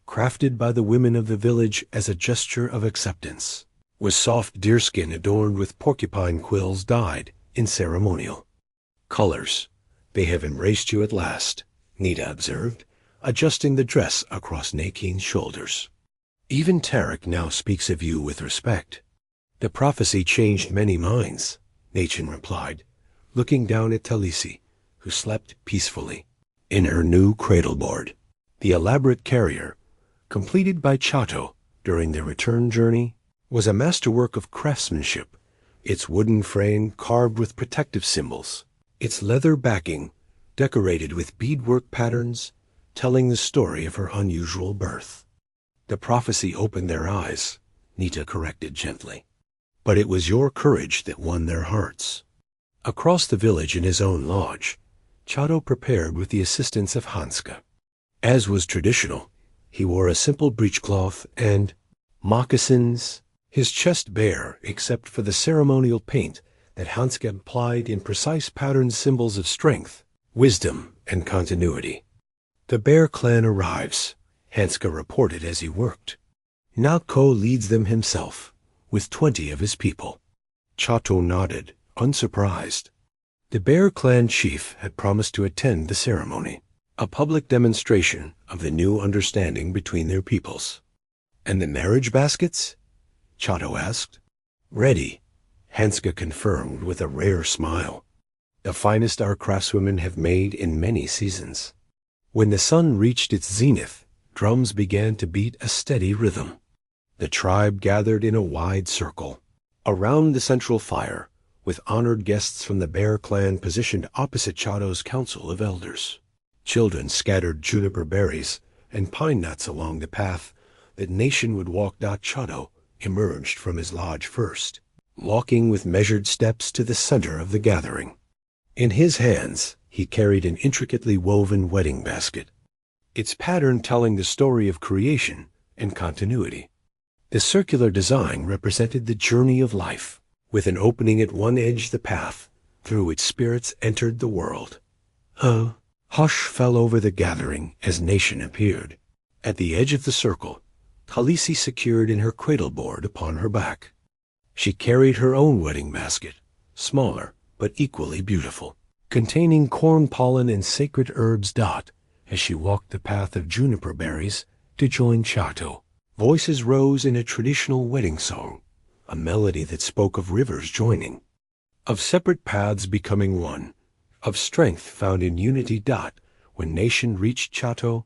crafted by the women of the village as a gesture of acceptance, was soft deerskin adorned with porcupine quills dyed in ceremonial colors. They have embraced you at last, Nita observed, adjusting the dress across Naicheen's shoulders. Even Tarek now speaks of you with respect. The prophecy changed many minds, Naicheen replied, looking down at Talisi, who slept peacefully in her new cradle board. The elaborate carrier, completed by Chato during their return journey, was a masterwork of craftsmanship, its wooden frame carved with protective symbols, its leather backing decorated with beadwork patterns telling the story of her unusual birth. The prophecy opened their eyes, Nita corrected gently. But it was your courage that won their hearts. Across the village in his own lodge, Chato prepared with the assistance of Hanska. As was traditional, he wore a simple breechcloth and moccasins, his chest bare except for the ceremonial paint that Hanska applied in precise patterned symbols of strength, wisdom, and continuity. The Bear clan arrives, Hanska reported as he worked. Nako leads them himself, with 20 of his people. Chato nodded, unsurprised. The Bear clan chief had promised to attend the ceremony, a public demonstration of the new understanding between their peoples. And the marriage baskets? Chato asked. Ready, Hanska confirmed with a rare smile. The finest our craftswomen have made in many seasons. When the sun reached its zenith, drums began to beat a steady rhythm. The tribe gathered in a wide circle, around the central fire, with honored guests from the Bear clan positioned opposite Chato's council of elders. Children scattered juniper berries and pine nuts along the path that Naicheen would walk. Chato emerged from his lodge first, walking with measured steps to the center of the gathering. In his hands, he carried an intricately woven wedding basket, its pattern telling the story of creation and continuity. The circular design represented the journey of life, with an opening at one edge the path through which spirits entered the world. A hush fell over the gathering as Naicheen appeared. At the edge of the circle, Talisi secured in her cradle board upon her back. She carried her own wedding basket, smaller but equally beautiful, containing corn pollen and sacred herbs. As she walked the path of juniper berries to join Chato, voices rose in a traditional wedding song, a melody that spoke of rivers joining, of separate paths becoming one, of strength found in unity. When Naicheen reached Chato,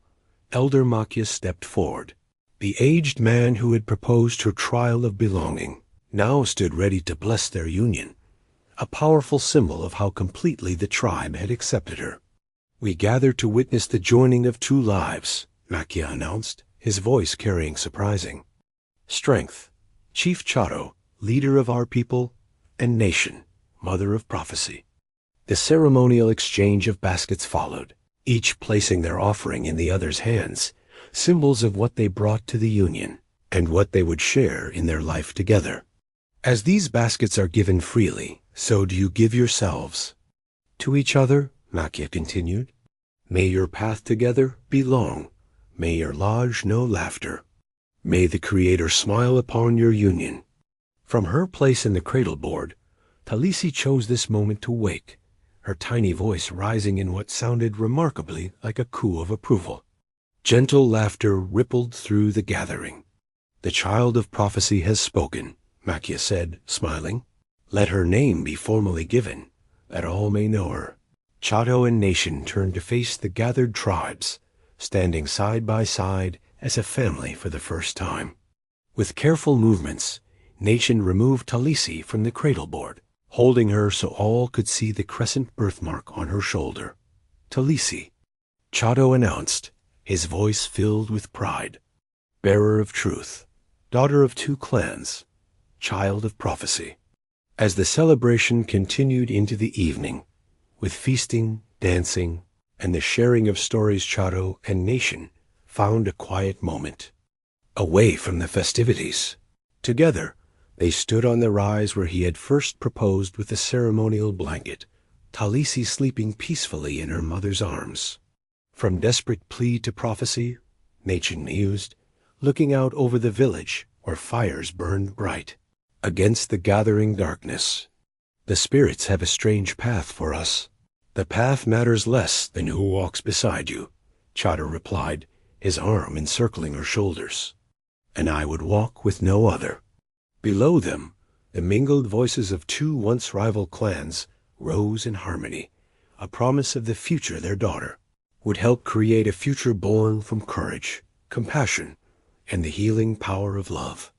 Elder Makia stepped forward. The aged man who had proposed her trial of belonging now stood ready to bless their union, a powerful symbol of how completely the tribe had accepted her. We gather to witness the joining of two lives, Makia announced, his voice carrying surprising strength. Chief Chato, leader of our people, and Naicheen, mother of prophecy. The ceremonial exchange of baskets followed, each placing their offering in the other's hands, symbols of what they brought to the union and what they would share in their life together. As these baskets are given freely, so do you give yourselves to each other, Makia continued. May your path together be long. May your lodge know laughter. May the Creator smile upon your union. From her place in the cradle board, Talisi chose this moment to wake, her tiny voice rising in what sounded remarkably like a coo of approval. Gentle laughter rippled through the gathering. The child of prophecy has spoken, Makia said, smiling. Let her name be formally given, that all may know her. Chato and Naicheen turned to face the gathered tribes, standing side by side as a family for the first time. With careful movements, Naicheen removed Talisi from the cradle board, holding her so all could see the crescent birthmark on her shoulder. Talisi, Chato announced, his voice filled with pride. Bearer of truth, daughter of two clans, child of prophecy. As the celebration continued into the evening, with feasting, dancing, and the sharing of stories, Chato and Naicheen found a quiet moment, away from the festivities. Together, they stood on the rise where he had first proposed with the ceremonial blanket, Talisi sleeping peacefully in her mother's arms. From desperate plea to prophecy, Naicheen mused, looking out over the village where fires burned bright against the gathering darkness. The spirits have a strange path for us. The path matters less than who walks beside you, Chato replied, his arm encircling her shoulders. And I would walk with no other. Below them, The mingled voices of two once rival clans rose in harmony, a promise of the future their daughter would help create, a future born from courage, compassion, and the healing power of love.